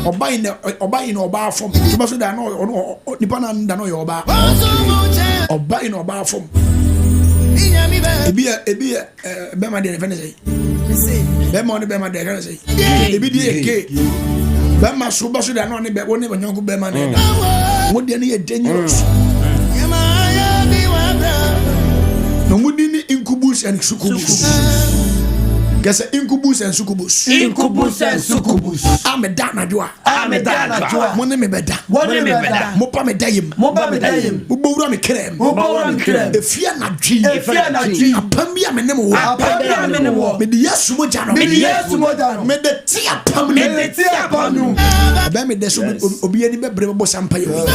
Oba in oba form. Tiba so da no nipa na nda no yo oba. Oba in oba form. Ebi bema de fene say. Bema on bema de kan say. Ebi di eke. Bema so ba so da no ne be woni banyanko bema na da. Mo de ne ye dangerous. No mudi ni incubus and succubus. Guess incubus and succubus. Incubus and succubus. I'm a dana joa. I'm a dana joa. One me beda. One me beda. Mopa me dayim. Mopa me dayim. Ubura me krem. Ubura me krem. If you na dwi. If you na dwi. Apambia me nemo. Apambia me nemo. Me di yesu mo jano. Me di yesu mo jano. Me de ti apam. Me de ti apam. Ba me de so obi ani be bre bo sampa yo.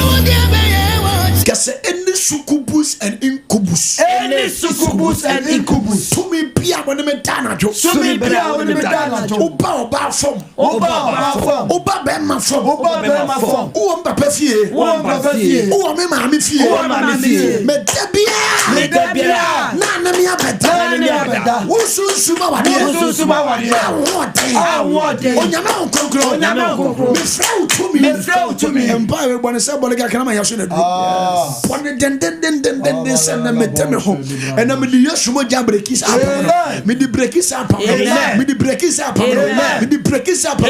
Guess any succubus and incubus. Any succubus and incubus. To me bia when me dana jo. To me bia when me dana jo. Oba fom. Oba fom. Oba be ma fom. Oba be ma fom. O papa fie. O papa fie. O me ma me fie. O ma me fie. Me debia. Me debia. Na me abeda. Na me abeda. Wo sunsuma wade. Wo sunsuma wade. Awode. Onyame okonkro. Onyame okonkro. Me frau to me. Me frau to me. Empa we bone se bone ga kana ma yaso na du. Bone den se na me teme ho. Ena me di yesu mo jabrekis apa. Me di brekis apa. Me di brekis apa. Me di brekis apa.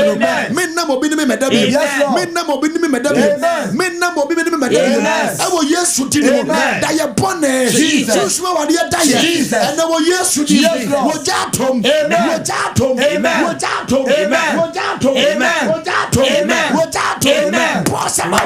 Me na mo bi ni me medabi. Me na mo bi ni me medabi. Me na mo bi ni me medabi. Awo yesu ti ni mo. Da ye bone. Jesus mo wade da ye. Ena wo yesu ti. Wo jatom. Wo jatom. Wo jatom. Wo jatom. Wo jatom. Wo jatom. Bossa ma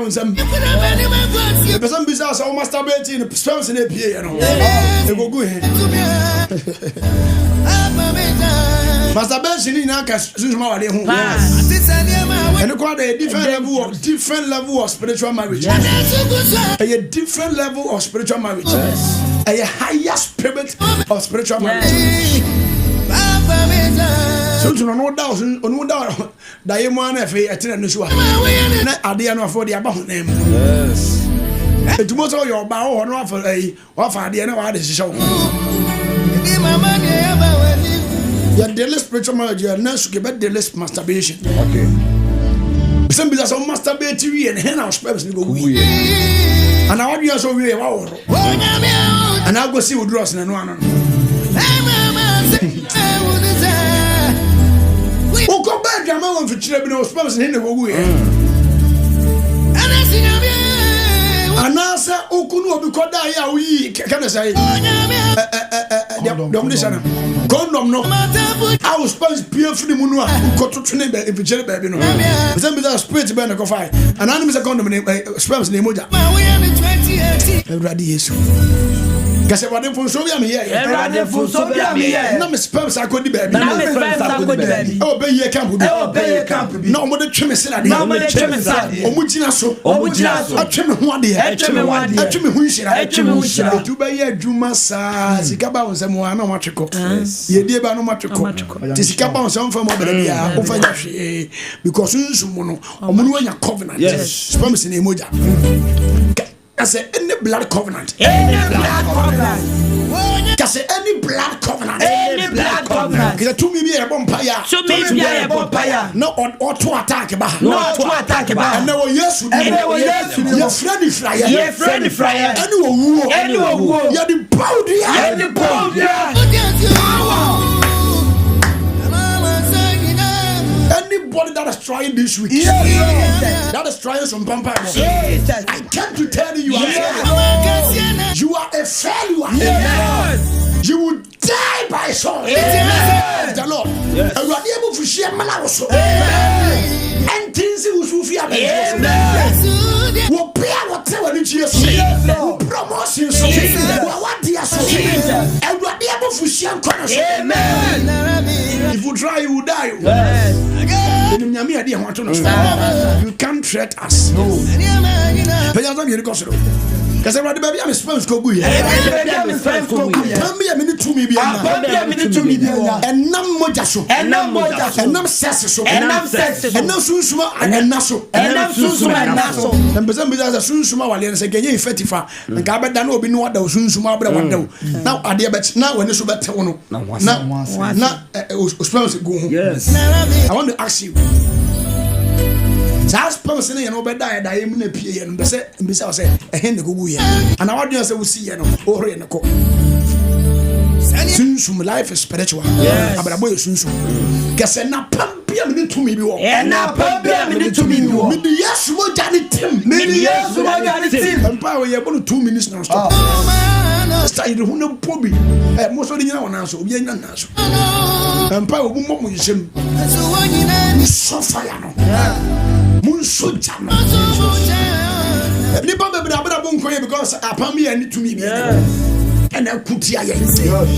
on some. The person business or masturbating, spells in a piano. They go go ahead. Masturbation in Ankas, and acquire a different level of spiritual marriage. A different level of spiritual marriage. A higher spirit of spiritual marriage. So to no doubt, that you want to say, I tell you, I didn't for the about name. Yes. It was all your bow or not for a offer, the end of the show. Your daily spiritual marriage, your nurse give it daily masturbation. Okay. Some because of masturbatory and hen house purpose go we. And I want you so we and I'll go see what draws and one. Oh, go back, your mom for children was purpose in the way. And I said, oh, could not because I we can I say, condom no. I was supposed to be a free moon. Got to train if you baby no. Some of the spirit burn a coffee. And I'm a condom spells name. Everybody is. Guess what? For so be here. For so be here. No, Miss Pumps, I could be baby. Oh, be ye camp. Oh, be ye camp. No more the chemist. No more the chemist. Omujina so. Omujina. I trim one day. I trim who should I trim who should I do by ye Jumasa. Zikaba was a moana matrico. Ye dear Bano matrico. Tisicaba on some from over there. Because soon, Omuana covenant. Yes. Spums in Emoja. I say any blood covenant. Any blood covenant. I say any blood covenant. Any blood covenant. Because to me be a vampire. To me be a vampire. No or to attack ba. No to attack ba. And now yes. And now yes. Your friendly flyer. Your friendly flyer. Anyone. Anyone. You're the powder. You're the powder. Anybody that is trying this week, that is trying some vampire, I came to tell you, you are a failure. You will die by sword. The Lord, and you are able to share Malaroso. And things will fear me. Will pay whatever you say. Promotion, what dear so. And you are able to share corners. If you try, you will die. You can't threat us. No. Because everybody baby I'm supposed to go here. Come here minute to me be and nam mojaso and nam sesso and nam sunsuma and naso and person be as sunsuma wale say kenye ifetifa nka beda na obi no wada sunsuma abra wada now ade bet now when so bete wono na supposed to go home. Yes. I want to ask you. That's person you know be die him na pie no be say say ehn go gu here and I want you say we see you know ore na ko sunsum life is spiritual. Abra boy sunsum kese na pambia me to me bi wo na pambia me to me bi wo me di yes mo jani tim me di yes mo jani tim empa we able 2 minutes now stop start you hu na pobi mo so di nyina wona so obi nyina na so empa we mo mo yisem so fire no mun so jam ni bombe bra bonko ye because apami ani to me bi and I could hear you.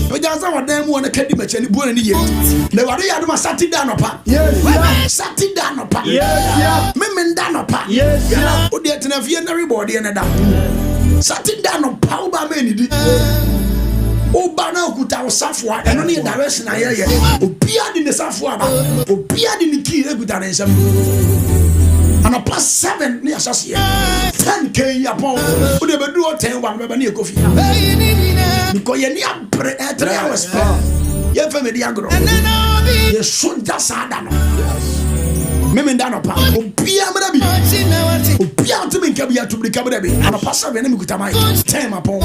But there's our damn one a candy match and born in the year. The Waria do sat it down upon. Yes, sat it down upon. Yes, Memon down upon. Yes, would yet have everybody and a down. Sat it down on power by many. Oh, Bana could have Safwa and only a direction I hear. Oh, Piad in the Safwa. Oh, Piad in the key with an answer. And a plus 7 near Sassia 10K upon would ever do 10 1 near coffee. Because you're near 3 hours. You're from the agro. You should just add them. Memen dano pa. Opia mrabi. Opia to me kabia to be kabrabi. And a passer enemy with a mic. 10 upon.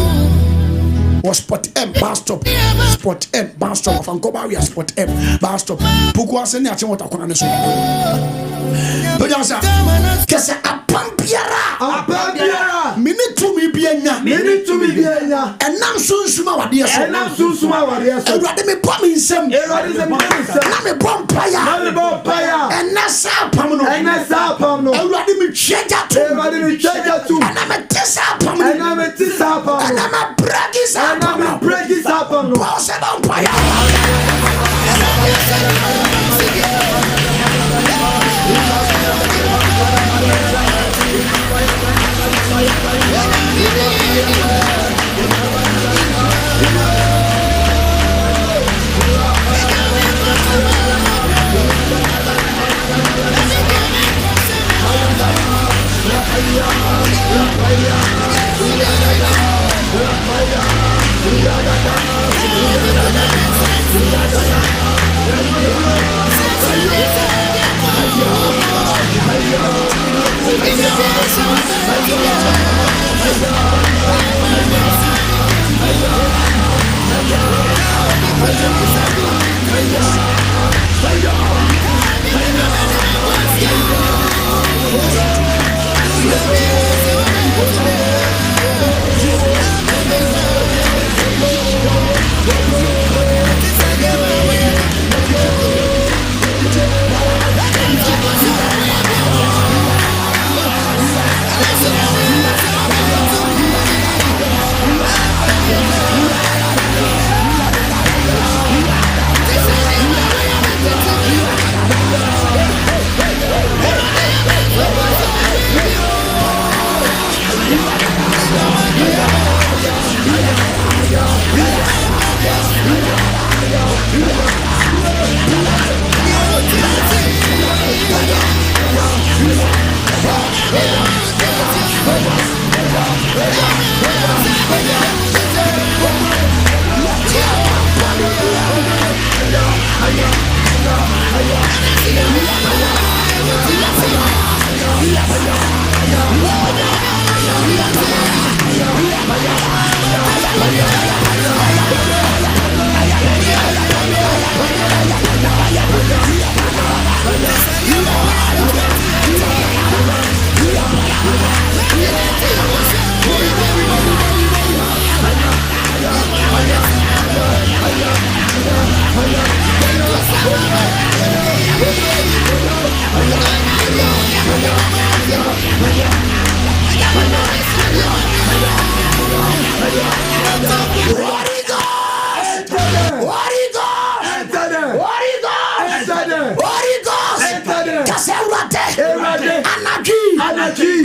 Was spot M bar stop. Spot M bar stop of Ankomah. We are spot M bar stop. Pourquoi c'est n'est pas what I can understand. But you say, qu'est-ce que biara mini tumi bienya enam sunsuma wade so Ewurade me bom insem na me bom paya enasa pam no Ewurade me cheja tu na me tesa pam no na me bragi sa pam no Paul said on paya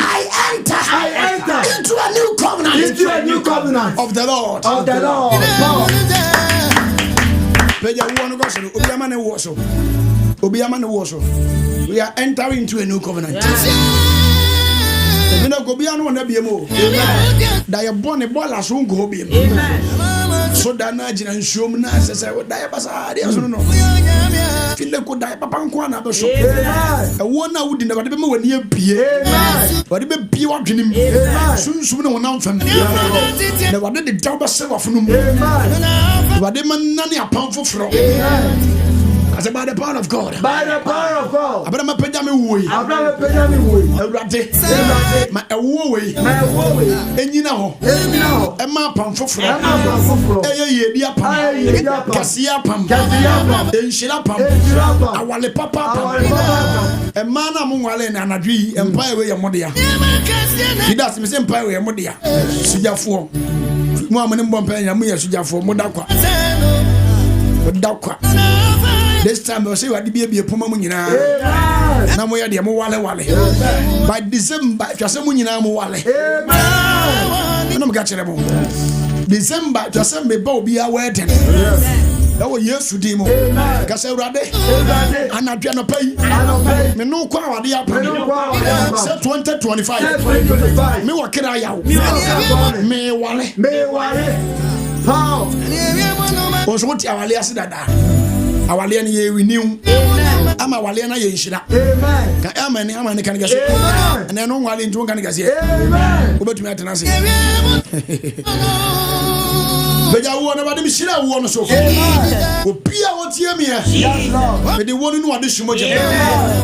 I enter into a new covenant of the Lord. We are entering into a new covenant. So that na jina nshom na sese da basa dia so no file ko da papa nko na be so e wona wudi na wade be ma wani abie wade be bie wadwenim sunsum ne wona mfam na wade de daw ba se wafunum wade man nane apam foforo as by the power of God. Abraham pejame woi. Ewurade. Ma ewo wei. Enyina ho. E ma pam foforo. Eye yedi apam. Kasia pam. Enshira pam. Awale papa pam. E ma na mo wale na anadwi empire we ye modea. Judas me say empire we ye modea. Sujafo. Mo amane mbompa nya mo ye sujafo mo dakwa. This time I say what be a puma munina. Na mo ya de mo wale. By December twase munyina mo wale. Na mo ga kire mo. December twase me ba obi a wedding. That was yesterday mo. Ka say urade. Anadua no pay. Me no kwa wade apam. Say 2025. Me wakira yawo. Me wale. How? Oso ti awale asidada. Awale na ye renew. Ama awale na ye nhira. Amen. Ka amen kan gase. Na no wale ntu kan gase. Amen. Obetumi atena se. Beja wo na bade mi shira wo no so. Obia wo tie me e. Me de wo no ade hwimoje.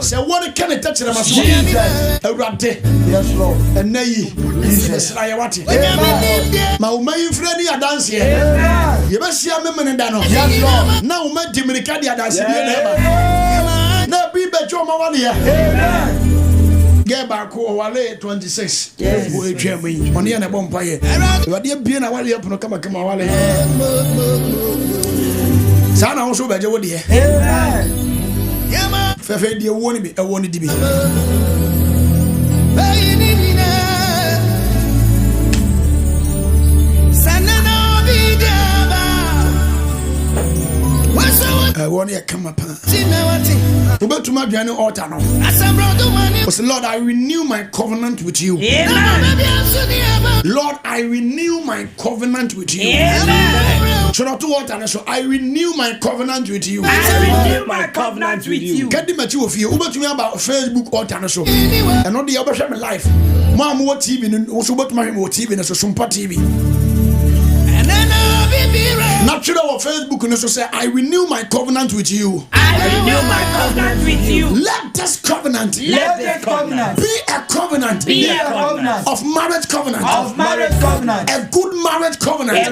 Se wo ne kene tachere maso. Awurade. Yes Lord. Enayi. Jesus na ye wate. Ma wo mayin frɛ ni adanse e. Ye be sia me mene da no. Yes Lord. Na wo ma dimirika di adanse bi na eba. Na bi be jo ma wale ya. Amen. Get back wale 26. Yes. Wo etwa me. Oni ya na bompa ye. Awurade bie na wale apono kama wale. Sana wo so beje wo de. Amen. Yama. Fefe de wo ni bi, e wo ni di bi. One year come up. Ubatuma Biano altar no. Lord, I renew my covenant with you. Lord, I renew my covenant with you. So not to altar, so I renew my covenant with you. I renew my covenant with you. Get the material of you. Ubatuma about Facebook altar so. And not the other my life. Mom, what TV and also about my TV and so Sumpa TV. Natural of Facebook and also say, I renew my covenant with you. I renew my covenant with you. Let this covenant be a covenant of marriage covenant. A good marriage covenant. A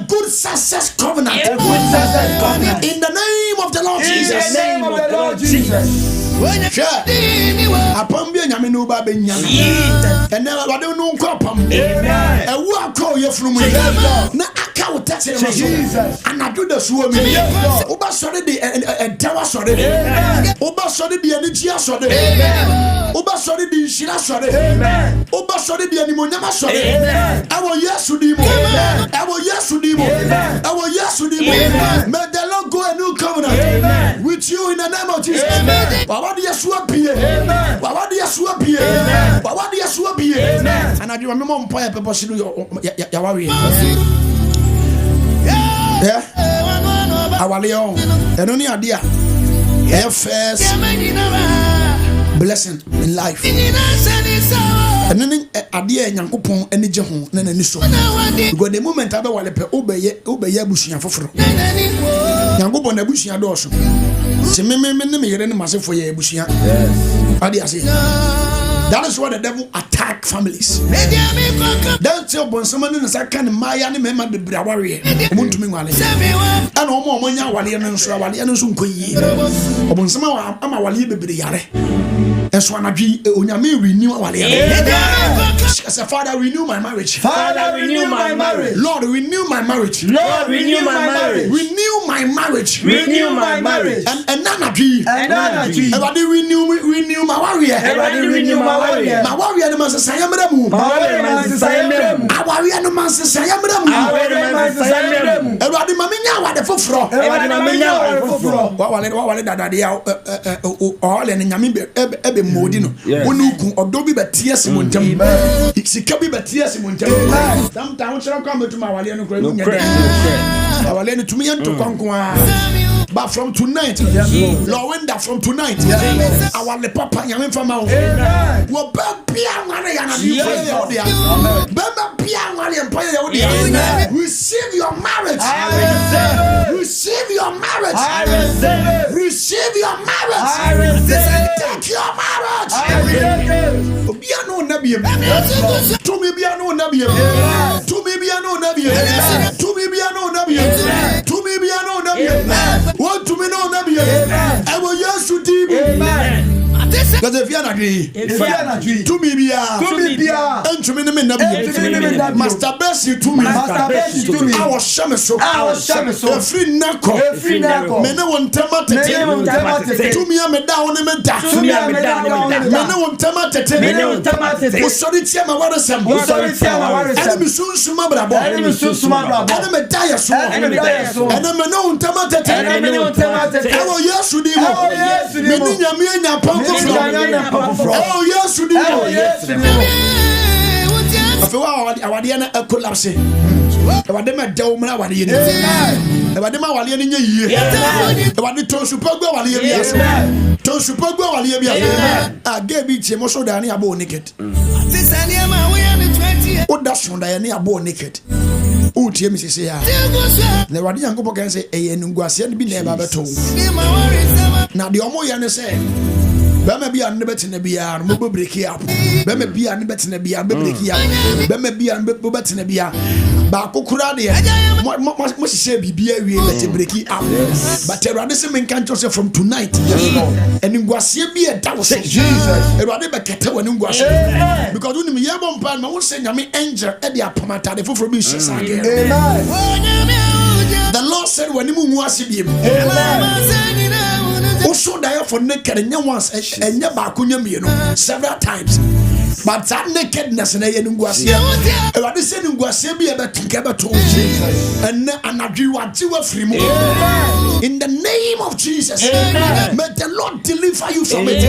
good success covenant. In the name of the Lord Jesus. Sure. Upon being Yamino Babenya. And never no copam. Amen. A walk call you from me. Na aka will touch Jesus. And I do the swim. Oba sorry the tower sorry. Oba sorry the energy sorry. Oba sorry the shira sorry. Oba sorry the animonyama sorry. I will yes to demo. I will yes to demo. I will yes to demo. May the Lord go a new covenant with you in the name of Jesus. Wawadi yasua pie. Wawadi yasua pie. Wawadi yasua pie. And I do remember on point people should do ya worry. Yeah. Awaleo. And only idea. First blessing in life. And then idea Yankopon any jehu nene ni so. Because the moment I be wale pe obeye busuya foforo. Yankopon na busuya do so. Se me yere ni mase for ye busuya. Yes. That is why the devil attack families. That's your bon someone in the second Maya and member the Brawari. Muntumi wale. And omo monya wale and so wale and so nkoyi. Obon sama ama wale bebre yare. And so anabi onyame renew wale. As a father renew my marriage. Father renew my marriage. Lord renew my marriage. Lord renew my marriage. Renew my marriage. Renew my marriage. And nanabi. Everybody renew my warrior. Everybody renew my warrior. My warrior no man say sayamramu. My warrior man say sayamramu. My warrior no man say sayamramu. My warrior man say sayamramu. Everybody maminya wade foforo. Everybody maminya wade foforo. Wa wale dada dia all en nyame ebe modi no. Wonu ku odo bi betie se montam. Sika bi betie se montam. Sometimes we come to my wale no kra nya dem. Wale no tumi yanto kwankwa. But from tonight, Lord, when that from tonight, our le papa nyame fama o. Wo ba bia ngane ya na bi for dia. Ba bia ngane empire ya dia. Receive your marriage. Receive your marriage. Receive your marriage. Take your marriage. Bia no na bia. To me bia no na bia. To me bia no na bia. To me bia no na bia. To me bia no na bia. Want to me know Nabi? I will yes to deep. Because if you are not agree, to me be and to me Nabi. Master bless you to me. I was shameso. A free knuckle. Men won't temate. To me, I'm a down and a dash. Men won't temate. Was sorry, Tiama, what is some? Enemy soon sumabra. Enemy die so. And I'm a known temate. I will yes to deep. Oh yes, you did. Oh yes, you did. If you are a collapse, if I didn't do my wali, if I didn't my wali in a year, if I did to super go wali, to super go wali, I gave it emotion than a bone naked. What does one Diana born naked? Utie me say ya. Na wadi Yankopɔn kan say eye nguase ne bi na eba beto. Na de omo ya ne say Bema bi an betena bia no mo break up. Bema bi an betena bia be break up. Bema bi an be betena bia ba kokura de mo hye bibia wie bet break up. But Erade say men kan say from tonight. And nguase bi e da wo say Jesus. Erade be kete wani nguase. Because when me yebo mpa na wo say nyame angel e de apamata de foforo bi hye sage. Amen. The Lord said when mu nguase bi. Amen. Also die for naked once and several times. But that nakedness in a nguasia. I said nguasia be about to get to and you are free. In the name of Jesus, may the Lord deliver you from it.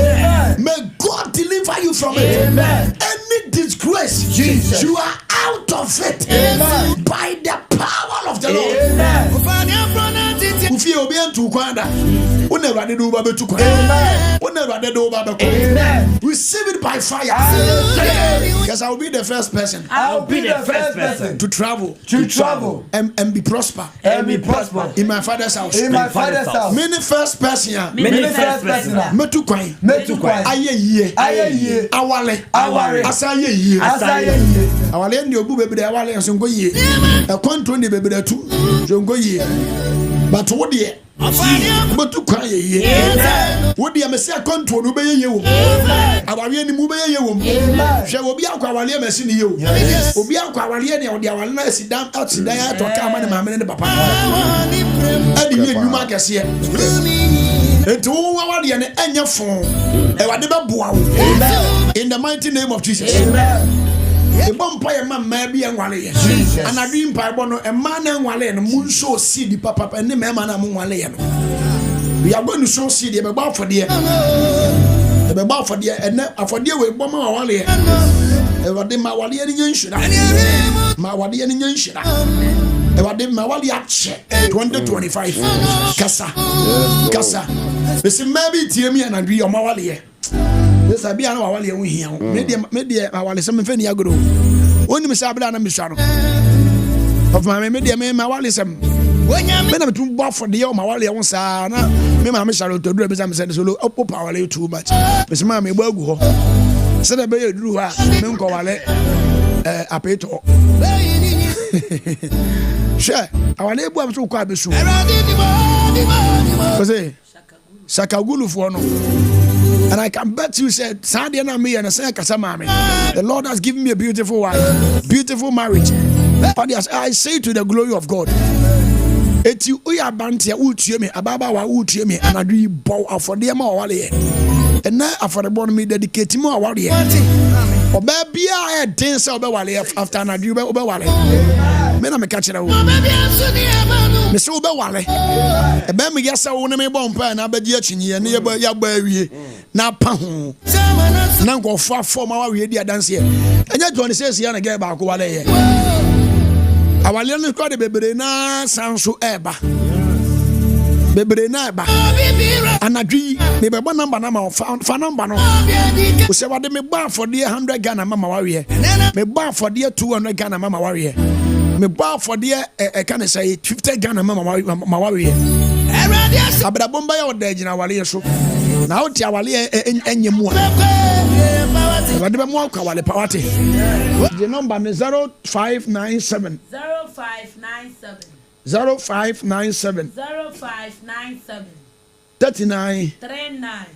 May God deliver you from it. Any disgrace, Jesus, you are out of it by the power of the Lord. Receive it by fire. Because I will be the first person. I'll be the first person to travel. And be prosper. In my father's house. Many first person. Metu kwai. Aye ye. Awale. Asaye ye. Awale ndi obu bebe de awale songo ye. E kontro ndi bebe de tu. Songo ye. But what dear? But to cry ye. What dear Messia control will be you? Our any move you. Shall be our messing you. Will be our or the hour sit down outside there to come and mamma and papa. I didn't hear you, Marcus here. And to our and your phone. In the mighty name of Jesus. A vampire man may be a wale, and a dream by bono, a man and wale, and moon show see the papa and the man among wale. We are going to show see the about for dear. The about for dear, and for dear with bomber wale. Ever did my wali and yen should my wali and yen should ever did my wali at 2025. Kasa. Listen, maybe Timmy and agree on my wali. This I be an hour here. Media, I was some funny ago. Only Miss Abla and Miss Shadow of my media, my wallism. When I'm too buff for the young Mawali on Sana, Mamma Shadow to do business and solo up power too much. Miss Mammy Bogo said a baby drew her, Munko Wale, a peto. Sure, our neighbor was too quite soon. Sakagulu for no. And I can bet you said, Sadia na me and I say Kasamami. The Lord has given me a beautiful wife, beautiful marriage. But I say to the glory of God. Eti uya bantia utie me ababa wa utie me and I do bow afode ma wale. And now after the born me dedicate mo wale. Oba bia e den se oba wale after na do oba wale. Me na me catch na wo. Me se oba wale. E be me yasa wo na me bon pa na abedi achinye na ya ba awie. Na pa ho na go fa form our we dia dance here enya John says here na get ba ko wale here awale no ko de bebre na sanso eba bebre na eba anadwi me be bo number na ma fa number no o se wade me ba for the 100 Ghana mama ware me ba for the 200 Ghana mama ware me ba for the can say 50 Ghana mama ware abra bomba ya odagina wale so na oti awale enyemu a wade be mo akwa wale pawate the number is 0597 39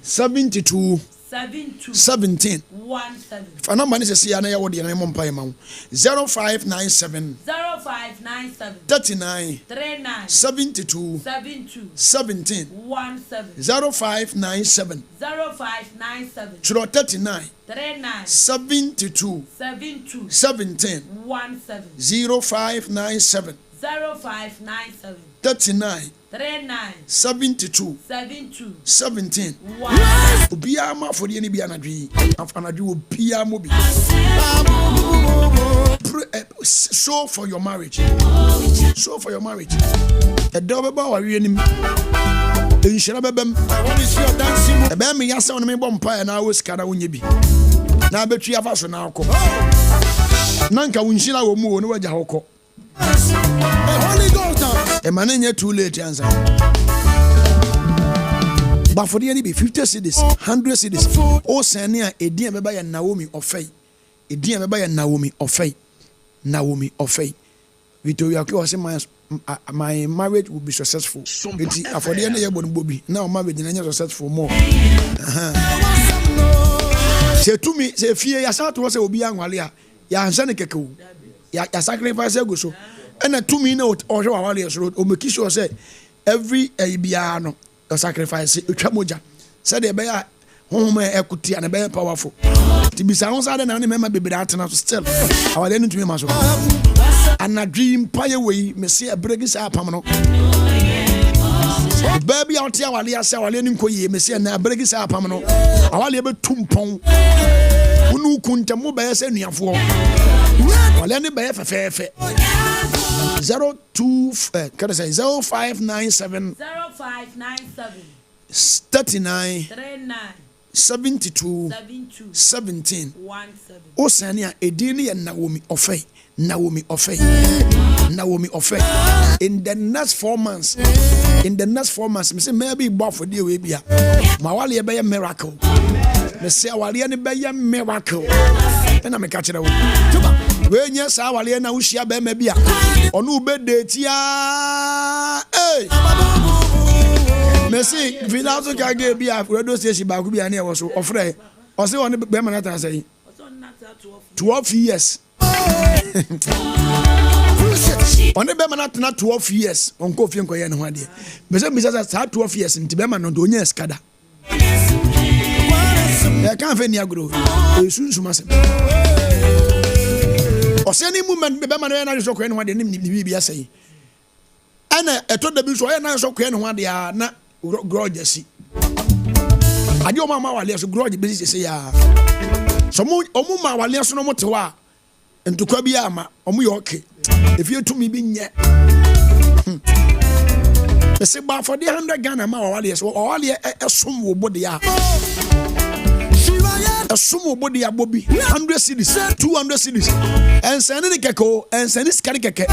72 17 if a number is a na ya wode na mo mpa ema 0597 39 72 17 0597 39 72 17 0597 39 72 17 Obia ma for the bia anadwi afanadwi obia mo bi show for your marriage a double ba wa wi anim enhira bebem e be me yasa won me bom pa na wo sika na wonye bi na betwi afa so na akọ nanka wonhira wo mu wo ne wagya hokọ Holy Ghost dance. A man ain't too late answer. But for the enemy, 50 cities, 100 cities. Oh, Sania, a dear by a Naomi of faith. A dear by a Naomi of faith. Naomi of faith. Victoria was my marriage will be successful. For the end of the Bobby, now marriage is successful more. Say to me, say fear yourself to us will be young Walia. Ya Saneko. Ya sacrifice go so. And a 2 minute or Walia's road, or Makisho said every Abiano or sacrifice Uchamoja. Said they bear home equity and a bear powerful. To be sounds I don't remember baby that still. Our enemy to me muscle. And a dream pie away, Messia Breggis Apamano. Baby out here, Walia, our learning Koye, Messia, and Breggis Apamano. Our labor tumpong. Unu kunta mo ba se nua fo wale ne ba ye fefefe 0597 39 72 17 Osania edini ya Naomi Ofei in the next 4 months me say maybe bo for dey we bia ma wale be miracle me say wale ne be miracle na me ka kire wo we nya sa wale na wo hia be ma bia onu be date ya me say village ka ge bia radio station ba ku bia na e wo so ofre o say on be ma na ta say 12 years on the Bema not 12 years on coffee and Koyan one day. Mr. 12 years in Tibema no donya skada. I can't find Yagro. Soon to must. Or sending movement, Bema and so one day named the say. And I told the Bishop and I so one day are not grudges. I do my mama grudge business say, some more my less no more. And to Kabiama, okay. If you to me being yet, they say, but for the 100 Ghana, my alias, or all a sumo body, a sumo body, a bobby, 100 cities, 200 cities, and sending the Keko, and sending Scaricake.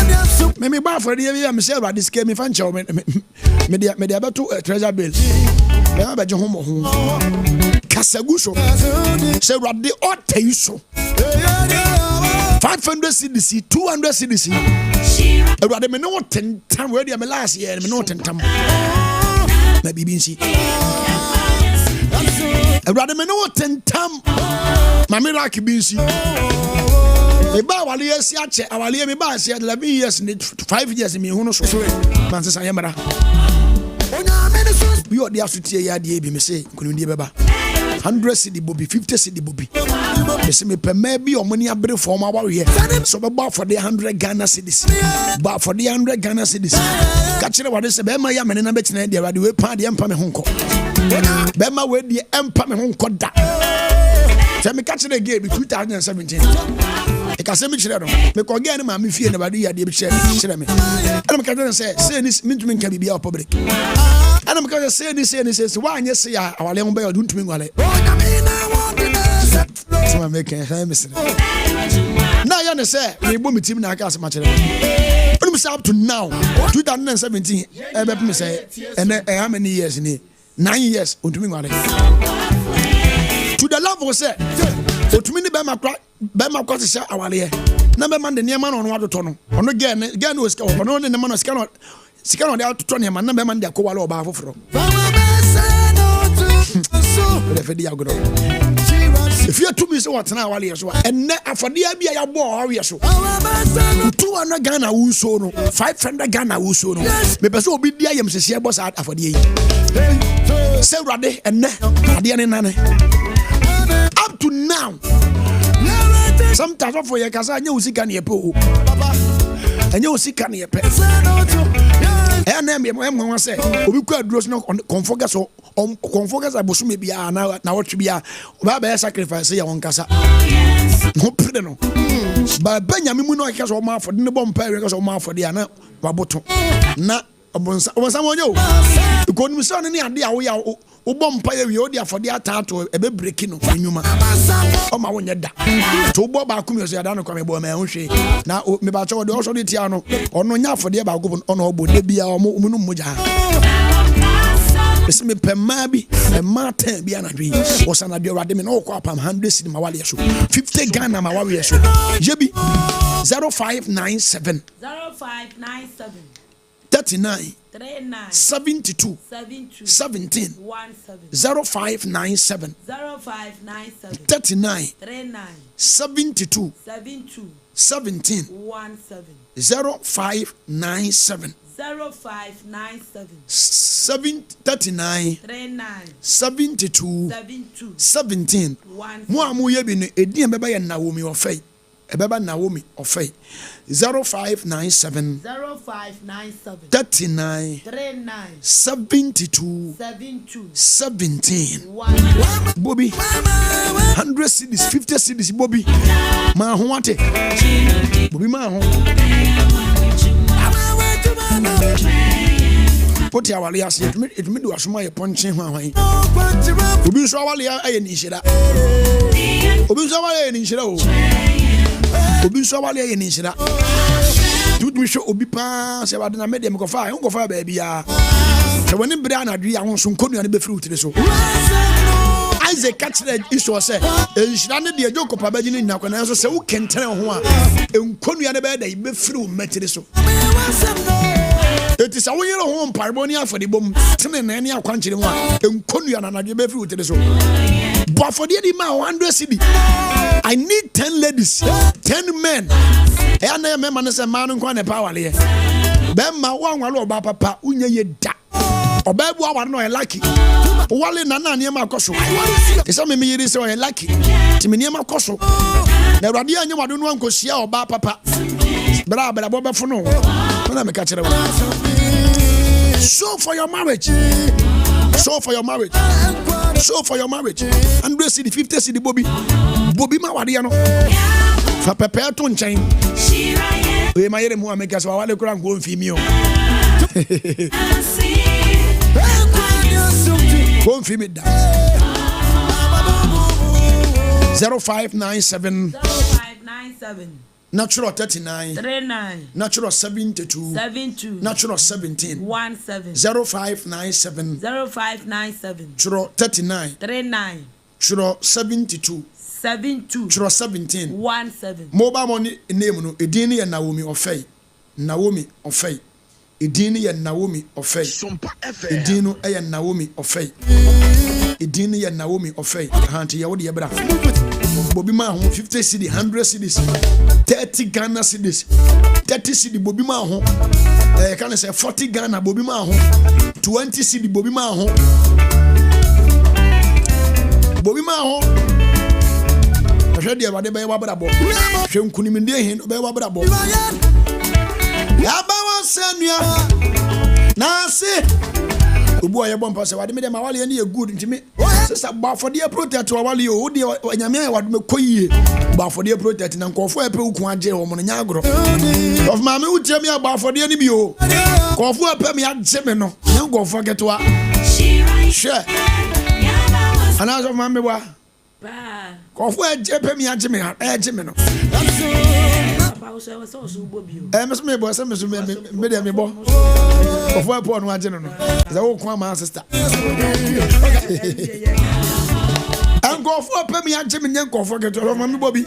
Maybe bar for the year, myself, I discame me fan show, media about to treasure bill. Remember, Johomo Casaguso, say, Rabbi, or Taiso. 500 CDC, 200 CDC. I rather me know 10 time where I'm last year, me know 10 time. Maybe being see. I rather me know 10 time. My miracle being see. Me ba wali yes ya che, awali me ba se 11 years in 5 years me hu no so. Man say yamara. We are the asutie ya de bi me say kunudi beba. 100 cedi bobi 50 cedi bobi me say me pe maybe o money abre for my warrior so be buy for the 100 Ghana cedis but for the 100 Ghana cedis ka kire wade say be ma ya me na be tena de wade we pa de empa me honko be ma we de empa me honko da say me ka kire again be 2017 e ka say me kire do me ko again ma me fie na wade ya de be kire me and me ka say this me ntumi nka bibia public and I'm going to say this, why you say, I will be able to do it. I'm making a mistake. Now, you say, we will be team now. But up to now, 2017, I say, and how many years in it? 9 years. To the level, say, to me, Bema cross is our year. Number man, the near man on water tunnel. On again was on the man of Scannot. Sikano de auto Tony man na be man de ko wale oba foforo. If you to me so what na wale so and na afode bia ya bo awe so. 200 Ghana wo so no, 500 Ghana wo so no. Me pese obi dia yem sese boss afode yi. Say rade and na ade ne nane. Up to now. Sometimes for your kasa anya usika na epo. Anya usika na epe. And then I say, we could draw no confocus or confocus. I was maybe now what to be a sacrifice on Casa. No, no. But Benjamin Muno has all my for the bomb parents or more for the Anna Baboto. Not upon someone you. You couldn't miss any idea we are Ubom pay we odi afode atato ebe break no enwuma. O ma wonye da. To bo ba kum yo so yada no kwa me bo ma ehwe. Na me ba cho de o so de tia no. Ono nya afode ba go ono obo de bia o mu no moja. Ese me pema bi e ma 10 bi anadwe wo sana de awade me no kwa pam 100 cedi ma wale so 50 Ghana ma wale so jebi 0597 39 72 17 0597 39 72 17 0597 739 72 17 mo amu ye bi no edin beba ye Naomi ofai ebeba Naomi ofai 0597 39 72 17 Bobby 100 cedis 50 cedis Bobby ma ho ate Bobby ma ho Put your wali as it me do asoma ye ponchen hwan. Obi so wali aye ni hira. Obi so wali aye ni hira o. Obi so wali aye ni hira. Tutu show obi pa se wade na me dem ko fa ba bia. Se woni bra na dua ho so nkonu ne be firi utire so. Isaac catched issue say enhira ne de ejoko pa ba gine nyina kwa na so se wo kentere ho a nkonu ne be da be firi o metire so. It is a way home parbonia for the bomb. Tenen akwanchiri mu a enkonu na na be free utire so. But for the man 100 cedi. I need 10 ladies, 10 men. E na me man say man nko na power le. Be ma wa nwale oba papa unye ye da. Oba bu aware no e lucky. Wale na na niam akoso. E say me yiri say o e lucky. Ti me niam akoso. Na Awurade anya wado no ankosia oba papa. Bra bo be fo no. Na me ka kire wo. So for your marriage. So for your marriage. So for your marriage. 100 cedi 50 cedi Bobby. Bobby ma wade no. Fa pepe to nchen. We ma yere mu ameka so wale kura ngo mfi mi o. Go mfi mi da. 0597 Natural 39 Natural 72 Natural 17 0597 Natural 39 Natural 72 Natural 17 Mobile money name no edini ya Naomi ofei edini ya Naomi ofei edino ya Naomi ofei edini ya Naomi ofei hanti ya wodi yebra Bobby ma ho 50 cedi 100 cedis 30 Ghana cedis 30 cedi Bobby ma ho can say 40 Ghana Bobby ma ho 20 cedi Bobby ma ho ahwe de wade be wabrabo hwe nkunimde hin be wabrabo ya ba wasanua na se obu aye bompa se wade me de ma wale ne ye good ntimi sesa ba for de protect wale o de nyame aye wade me koyie ba for de protect na nkofo epe ukun age o mo nya agro of ma me utie me ba for de ni bi o nkofo epe me age me no nya nkofo getwa she ana so ma me wa ba nkofo epe me age me no me me bo se me de me bo of what porn was no the whole my sister and go for pay me and Jimmy and go for get to me Bobby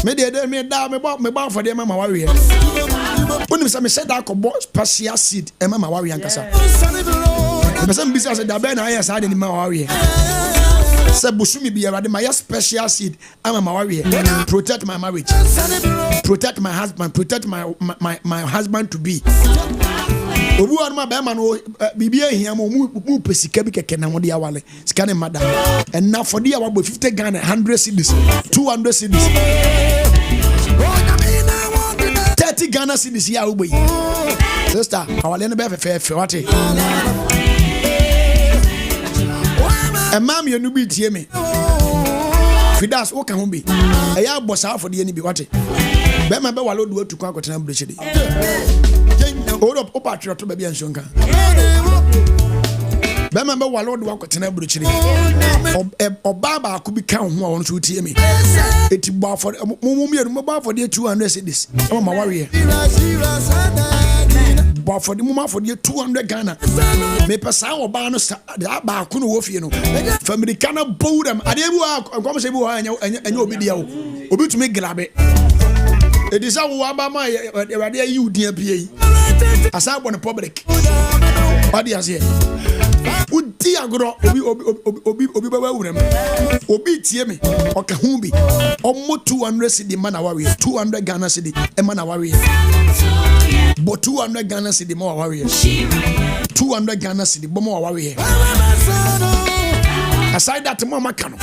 me de me da me ba for them mama warrior when me said that ko boss pasia seed e mama warrior nkasa me say business da be na yes had ni mama warrior say busumi bi ya my special seed am mama warrior protect my marriage protect my husband protect my husband to be obu anuma be ma no bibia hia mo mu pesika bi keke na mo dia wale sika ne mada and na for dia wabo 50 Ghana 100 cedis 200 cedis 30 Ghana cedis ya ubo yi sister awale ne be fe wate emam ye nu bi tie me fidas wo ka ho bi e ya bosa for dia ni bi wate be ma be wale do atu kwa akotena brechede hold up patriot to baby and shonka Bema be wale de wakotena buruchiri. Oba ba ko bi kan ho a won so tie me. Eti bo for mumumi enu mo ba for de 200 cedis. E ma ware. Bo for de mumma for de 200 Ghana. Me pesa oba no ba ko no wo fie no. Family kana bow them. Ade bi wa kom se bi wa anya obi dia wo. Obi tumi glabe. Edisa wo aba ma Ewade ayi udin pie yi. Asa bo no public. Odi ase. Udi agro obi baba wurem. Obi tie me. Oka hu bi. Omo 200 cedi man aware. 200 Ghana cedi e man aware. But 200 Ghana cedi mo aware. 200 Ghana cedi bo mo aware. Aside that mama kano.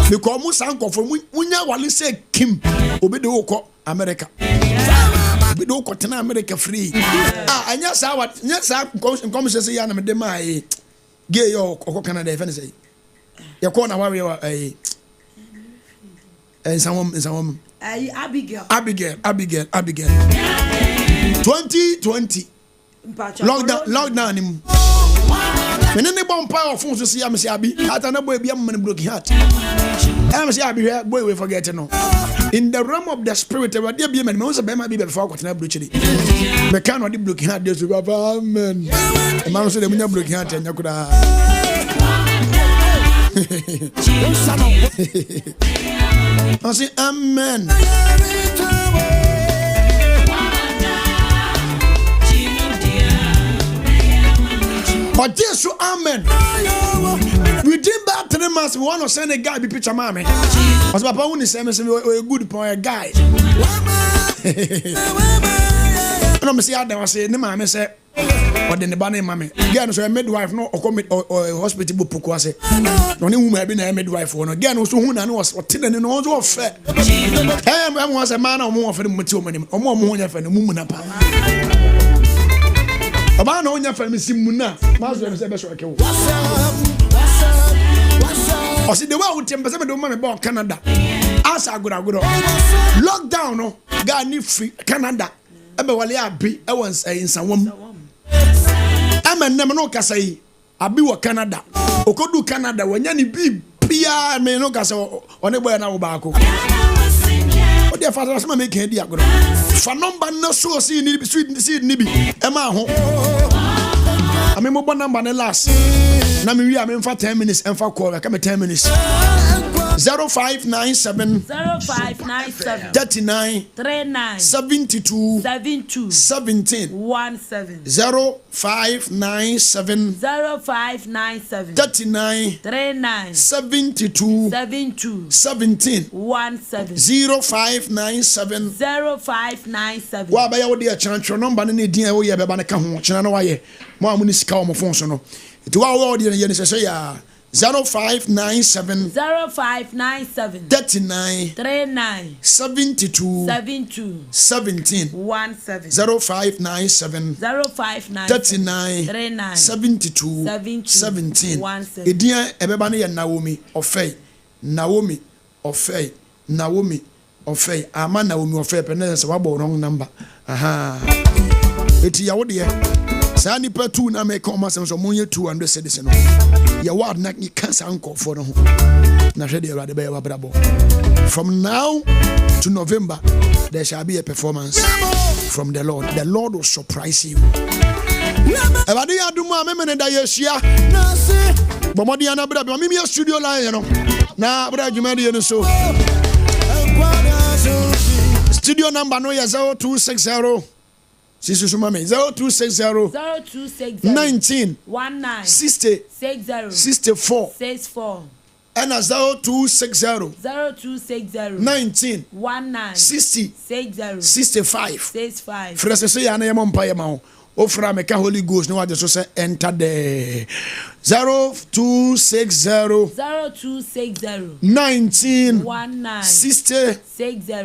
Because mu san kofo munya wale say Kim obi de wo America. Obi de wo tena America free. Anya sa what nya sa come say ya na me de mai. Gay yo Canada if say. Ya ko na ware wa some Abigail. 2020 lockdown him. Me ne bon power phone so see am say abi ata na boy bi am man broken heart. Am say abi boy we forget no. In the realm of the spirit, we dey be man me so be ma be before kwatena brochiri. Me kan no dey broken heart dey so papa amen. E man so dey munya broken heart anya kuda. I say amen. But yes, so amen. Within about 3 months, we want to send a guy be picture mommy. As Papa wouldn't say a good point, a guy. And I'm say I say the mammy say, or then the banner mammy. Again, so a midwife no or hospital book say. Only woman have been a midwife one again, also who knows what tin and also fair. I was a man or more for the material or more for the woman apart. Aba na onya family simuna mazo em se be so kewo o si de wa wo tembe se me do ma me ba Canada asa agoro lockdown no ga ni free Canada e be wale abi e won nsanwam amen no kasa yi abi wo Canada okodu Canada wanya ni bibia me no kasa one boy na wo ba ko o de fa so ma me kan di agoro fa number no so see ni sweet seed ni bi e ma ho ame mo bon number ne last na me wi ame fa 10 minutes en fa call ka me 10 minutes 0597 39 72 17 0597 39 72 17 0597 wa ba ya wo de chancho number ne din e wo ye be ba ne ka ho chena na wa ye mo amuni sika o mo phone so no it wa wo de ye ne se ya 0597 39 72 17 0597 39 72 17 edian ebeba ne ye Naomi ofei ama Naomi ofei pe se wabo wrong number eti ya wo de sa nipa 2 na me come asem so monye 200 cedis no ya wad na ni cancer anko for no na hwede Ewade be wa brabo. From now to November there shall be a performance from the Lord. The Lord will surprise you. Ewade ya dumu ameme da yesia bomodi ya na brabo mimi ya studio line no na brabo jumadi no so studio number no ya 0260 Sisu Sumame 0260 19 60 64 and 0260 19 60 65 Frese say ya na yemo mpaye ma ho ofra me ka Holy Ghost no wage so say enter the 0260 19 60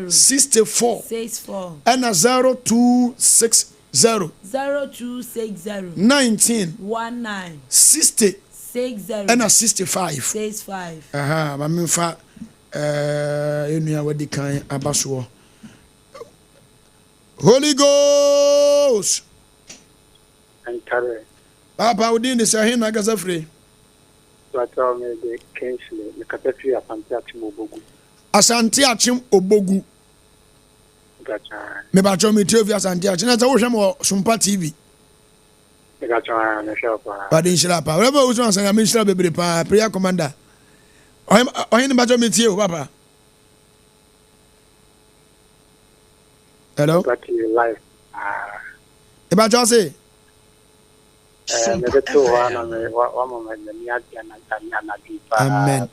64 and 0260 19 60 and 65 aha ma me fa enu awadi kan abaso Holy Ghost Papa, we didn't say him like a free. tell me the Kingsley, the Category of Antiachi Asante Achim Obogu. Me ba cho me tiofi Asante Achim. Na za wo hwe mo Sumpa TV. Ba din shira pa. Whatever we want say me shira bebre pa prayer commander. Oyin ba cho me tie o papa. Hello. But life. E ba cho say Amen.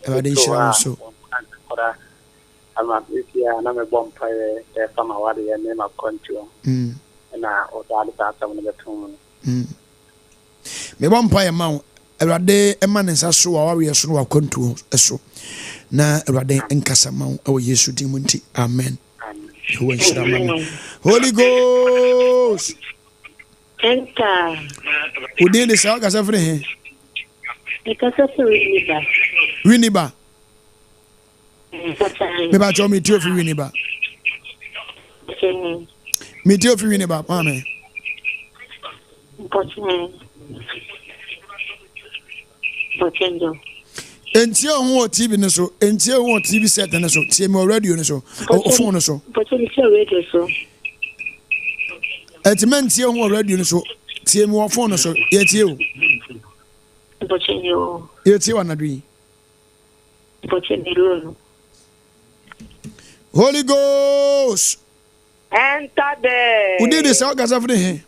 Everybody share so. I'm this year and I'm a bomb fire from our name of country. And I was all about some of the tomb. Me bomb fire mount. Everybody a man is a so our we are so our country so. Na everybody enkasa mount our Yesu dimunti. Amen. Holy Ghost. Enter. Who did this? How can I say? Because of Winiba. Winiba. Me ba cho me tio fi Winiba. Me tio fi Winiba, mama. Enti o TV ne so, enti o TV set ne so, tie me radio ne so, o phone ne so. Radio so. Enti men tie o radio ne so, tie me o phone ne so, ye tie o. Ye tie wa na dwi. Holy Ghost. Enter there. Who did this? How can I say?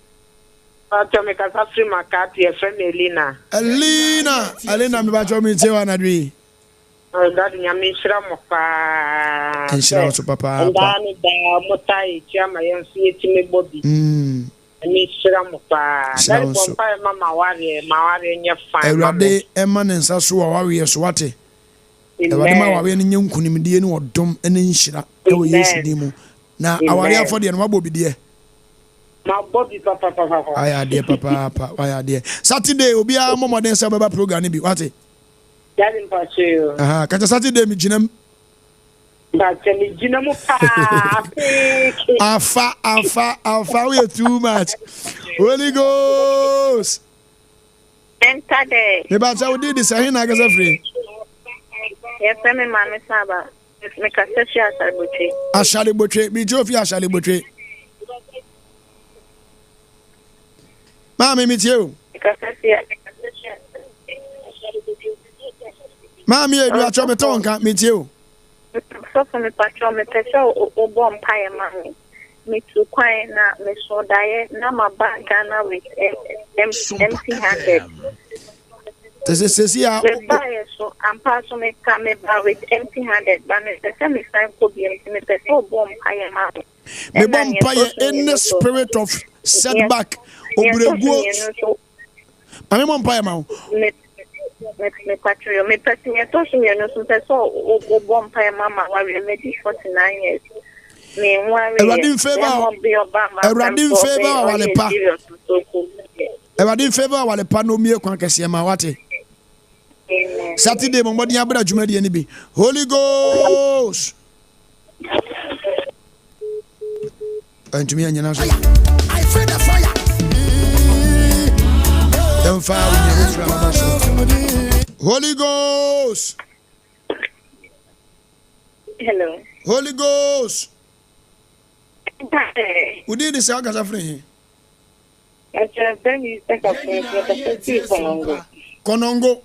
Atomika Safri Makati, a friend Elena. Elena, me ba cho me tie wa na dwi. That Yamishra Mopa. And she also papa. And Dani da Motai, Chama, and see it me body. Mishra Mopa. That is one Mama Mawari, and your fine. Every day, Emman and Sasu are warriors, what? Everybody, my way in young Kunimidian or Dom and Inshira. Oh, yes, Demo. Now, our year for the and what will be there. My body, Papa. I dear Papa, why dear. Saturday will be our moment than Sababa program. What it? That in Pachu. Catch a Saturday, Mijinum. But Jinamo. Alpha, we are too much. Holy Ghost. Enter there. The Bacha did this, I ain't free. Yes, I'm a man, Saba. It's me, Cassia, I shall betray me, Joffy, I shall betray. Mammy, meet you. Mammy, you are trying to can't meet you. So from the patrol, me peso or bomb pie, mammy. Me too quiet now, me so diet, now my back Ghana with empty handed. This is here. So I'm passing me come with empty handed, but the same time could be me peso bomb pie, mammy. Me bomb pie in the spirit of setback. Obrego. I mean, pie, mouth. Me patrol, me person, you told me, no, so bomb pie, mamma, while we made 49 years. Me, one in favor of Walepa. I didn't favor Walepa no mere Quankasi Mawati. Saturday, my body, Abra Jumadi and be Holy Ghost. And to me, and you know, I feel the fire. Don't fire Holy Ghost. Hello. Holy Ghost. Who did this? I got a friend. Konongo.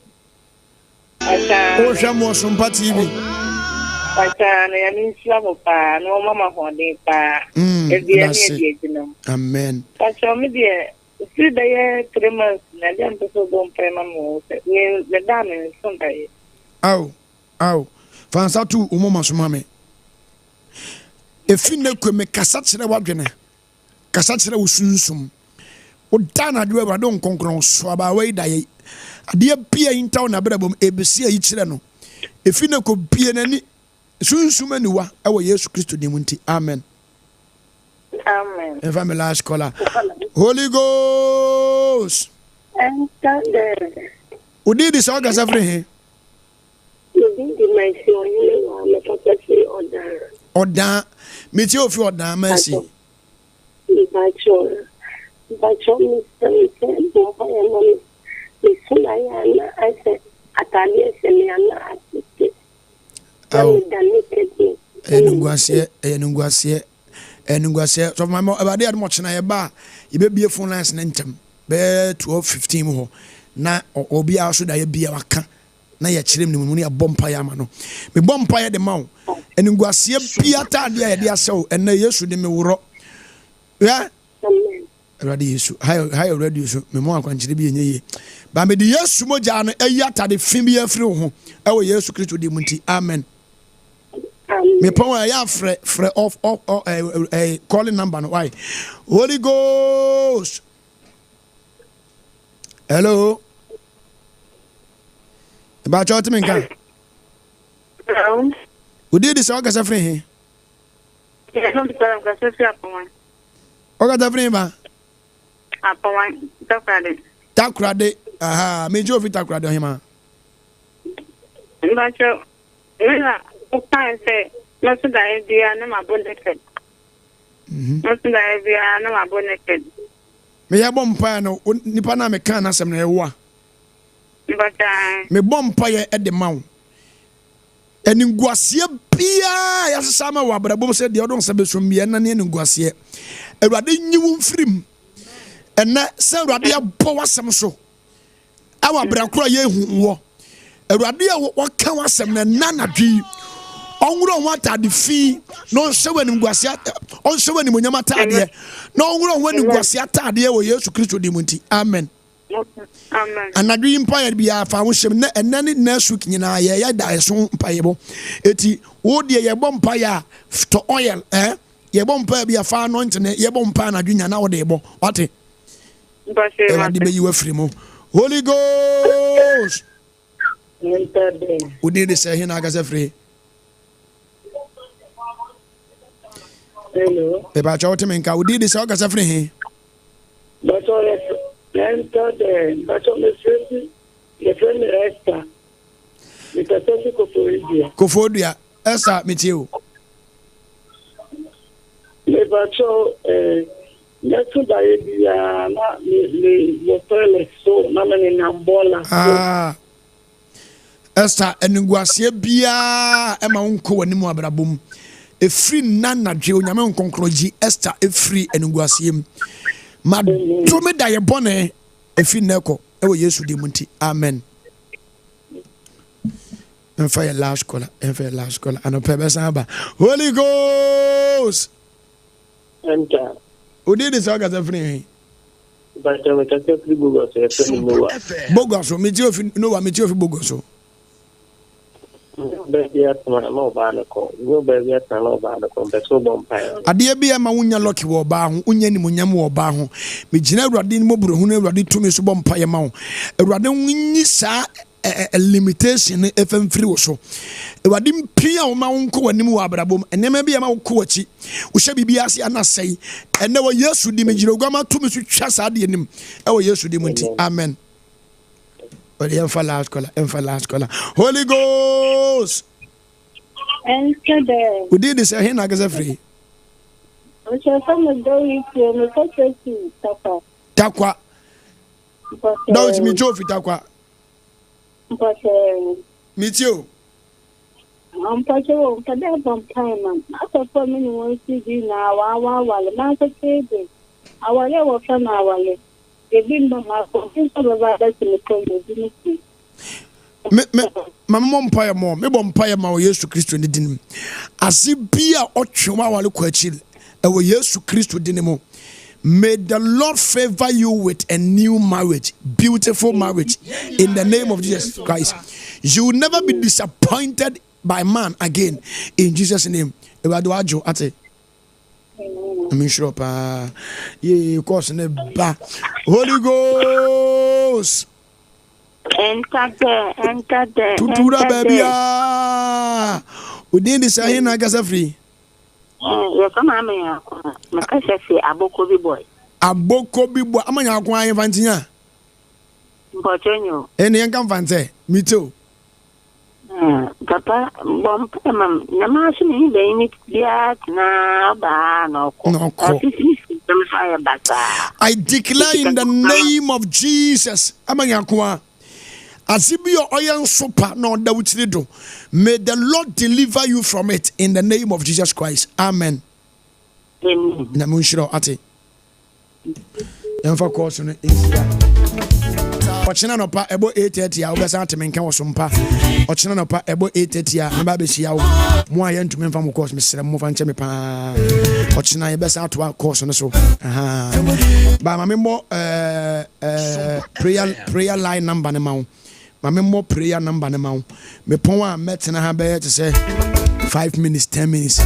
Osha mo Sumpa TV. No mama honey pa. Amen. See the 3 months, and then people don't pay my more. The damage Sunday. Ow. Fansa tu umoma sumame. If you know, me Cassatra Wagner, Cassatra was soon. What Dana do ever don't conquer swab away die. A dear peer in town, a brabum, ABC each reno. If you know, could be any soon sumanua, our Yesu Christo Dimunti. Amen. Amen. If I'm a last caller. Holy Ghost. Enter there. Who did this August every? You did my son, Order. Meet you for order, mercy. By children, I said, I atade se me ana asite. Enunguase so my abade ad much na ye ba ye be bie phone lines na ntem be 12:15 ho na obi a so da ye bia waka na ye kyerem ni mu ne bompa ya ma no me bompa ye de ma wo enunguase bia tade ye de asew ena Yesu de me woro ya ready Yesu hi ready Yesu me mo akwankyere bi enye ye ba me de Yesu moja no ayi atade fim bi afiri ho e wo Yesu Kristo de mu nti amen. Me power ya fre off calling number no why Holy Ghost. Hello. About your team kan. Hello. We did this August free here. Yeah, no problem. Kasi siya po man. August free ba? Apo man. Takrade. Aha, me jo fit takrade hima. Mbacho. Ela okay say no so da idea na ma bonnet. No so da idea na ma bonnet. Me ya bompa no nipa na me kan na sem na ewa. But me bompa ye e de mawo. Eniguasie bia ya sesama wa brabom se de odon se besom bia na ne eniguasie. Awurade nyiwu mfirim. Ena se awurade abɔ wasem so. Awa brakoro ye hu wo. Awurade a waka wasem na nanadwi. Onwuro ho atade fi no hyewe eniguasie on hyewe ni monyama atade. No onwuro ho eniguasie atade wo Yesu Kristo di munti. Amen. Amen. Anadwi empire bia fa ho hyem na enane next week nyina ye da eso empire bo eti wo de ye bom empire to oil ye bom empire bia fa no ntene ye bom empire anadwi nya na wo de bo wate But de be you afri mo Holy Ghost wo de say hina ga free. Hello. E ba chawo temenka wo de say ga free he But enter there. But on the friend resta. Because it's Kofodia esa metie Le bacho netu da ebia na le toilet so na me na bola. Esa eniguasie bia e ma wonko wanimu abrabom efri nanadwe onyame nkonkroji Esther efri eniguasie ma to me da ye bone efi neko e wo Yesu di munti amen. And for your last caller and a pebble samba Holy Ghost Enter. Who did this August of free? But I can take the Bogos, so me too no one me too Bogoso. Baby at no barnacle. No baby at no barnacle. That's so bumpire. A dear be a maunya lucky war bar, Unyan Munyam war bar, me General Radin Mobru, who never did to me so bumpire mount. A radin winny sa a limitation FM free or so. A radim pia o maunko and nimu abrabum, and never be a maukochi, who shall be biasi and say, and never yes to dimajirogama to me to chasadi in him. Our yes to dimunti. Amen. But the last caller. Holy Ghost. Enter there. Who did this? I hear Nagas free. I shall come and go into the first Tapa. Takwa. No, it's me, Joe, Takwa. But Meet you. I'm patrol for that time. After 4 minutes, you now, while the master table. Our level from our list. My mom paya more, me bompire ma Yesu Kristo ni dinim. Asi bia otwema wale kwachil. Ewo Yesu Kristo dinimo. May the Lord favor you with a new marriage, beautiful marriage, in the name of Jesus Christ. You will never be disappointed by man again, in Jesus' name. Ewaduajo ate. I'm sure of course ba Holy Ghost. Enter there. Tutura baby. Udin this here na gasa free. Yes, I'm a aboko bi boy. Aboko bi boy. Amanya akwa yin fantinya. Mpochonyo. Ene yan kan fante. Me too. Papa, mam, na masu ni be ni dia na ba no ko. I declare in the name of Jesus. Amanya kwa. Asibio oyan sopa no da wutiri do. May the Lord deliver you from it in the name of Jesus Christ. Amen. Na munshiro ate. Yamfa course no esia. Ochina no pa ebo 8:30 a obesa atemenka wo sompa. Ochina no pa ebo 8:30 a mba be hia wo. Mo aye ntumi mfa mo course mesere mo fa nche me pa. Ochina ye besa ato course no so. Aha. Ba ma me mo prayer line number ne ma wo. Ma me mo prayer number ne ma wo. Me pon a metena ha be to say 5 minutes 10 minutes.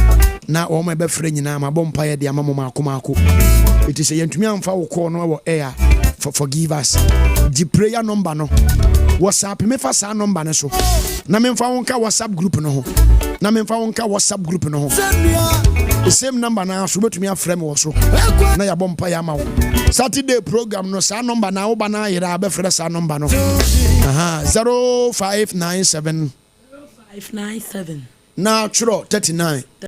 Na o ma be frɛ nyina ma bɔ mpa ye de ama mo maako. It is a yentumi amfa wo call no wo air. Forgive us. The prayer number no. WhatsApp me fa sa number ne so. Na me fa wonka WhatsApp group no ho. Na me fa wonka WhatsApp group no ho. The same number na so betumi afrɛ me wo so. Na ya bompa ya ma wo. Saturday program no sa number na wo ba na yira be frɛ sa number no. 0597 0597 na churo 39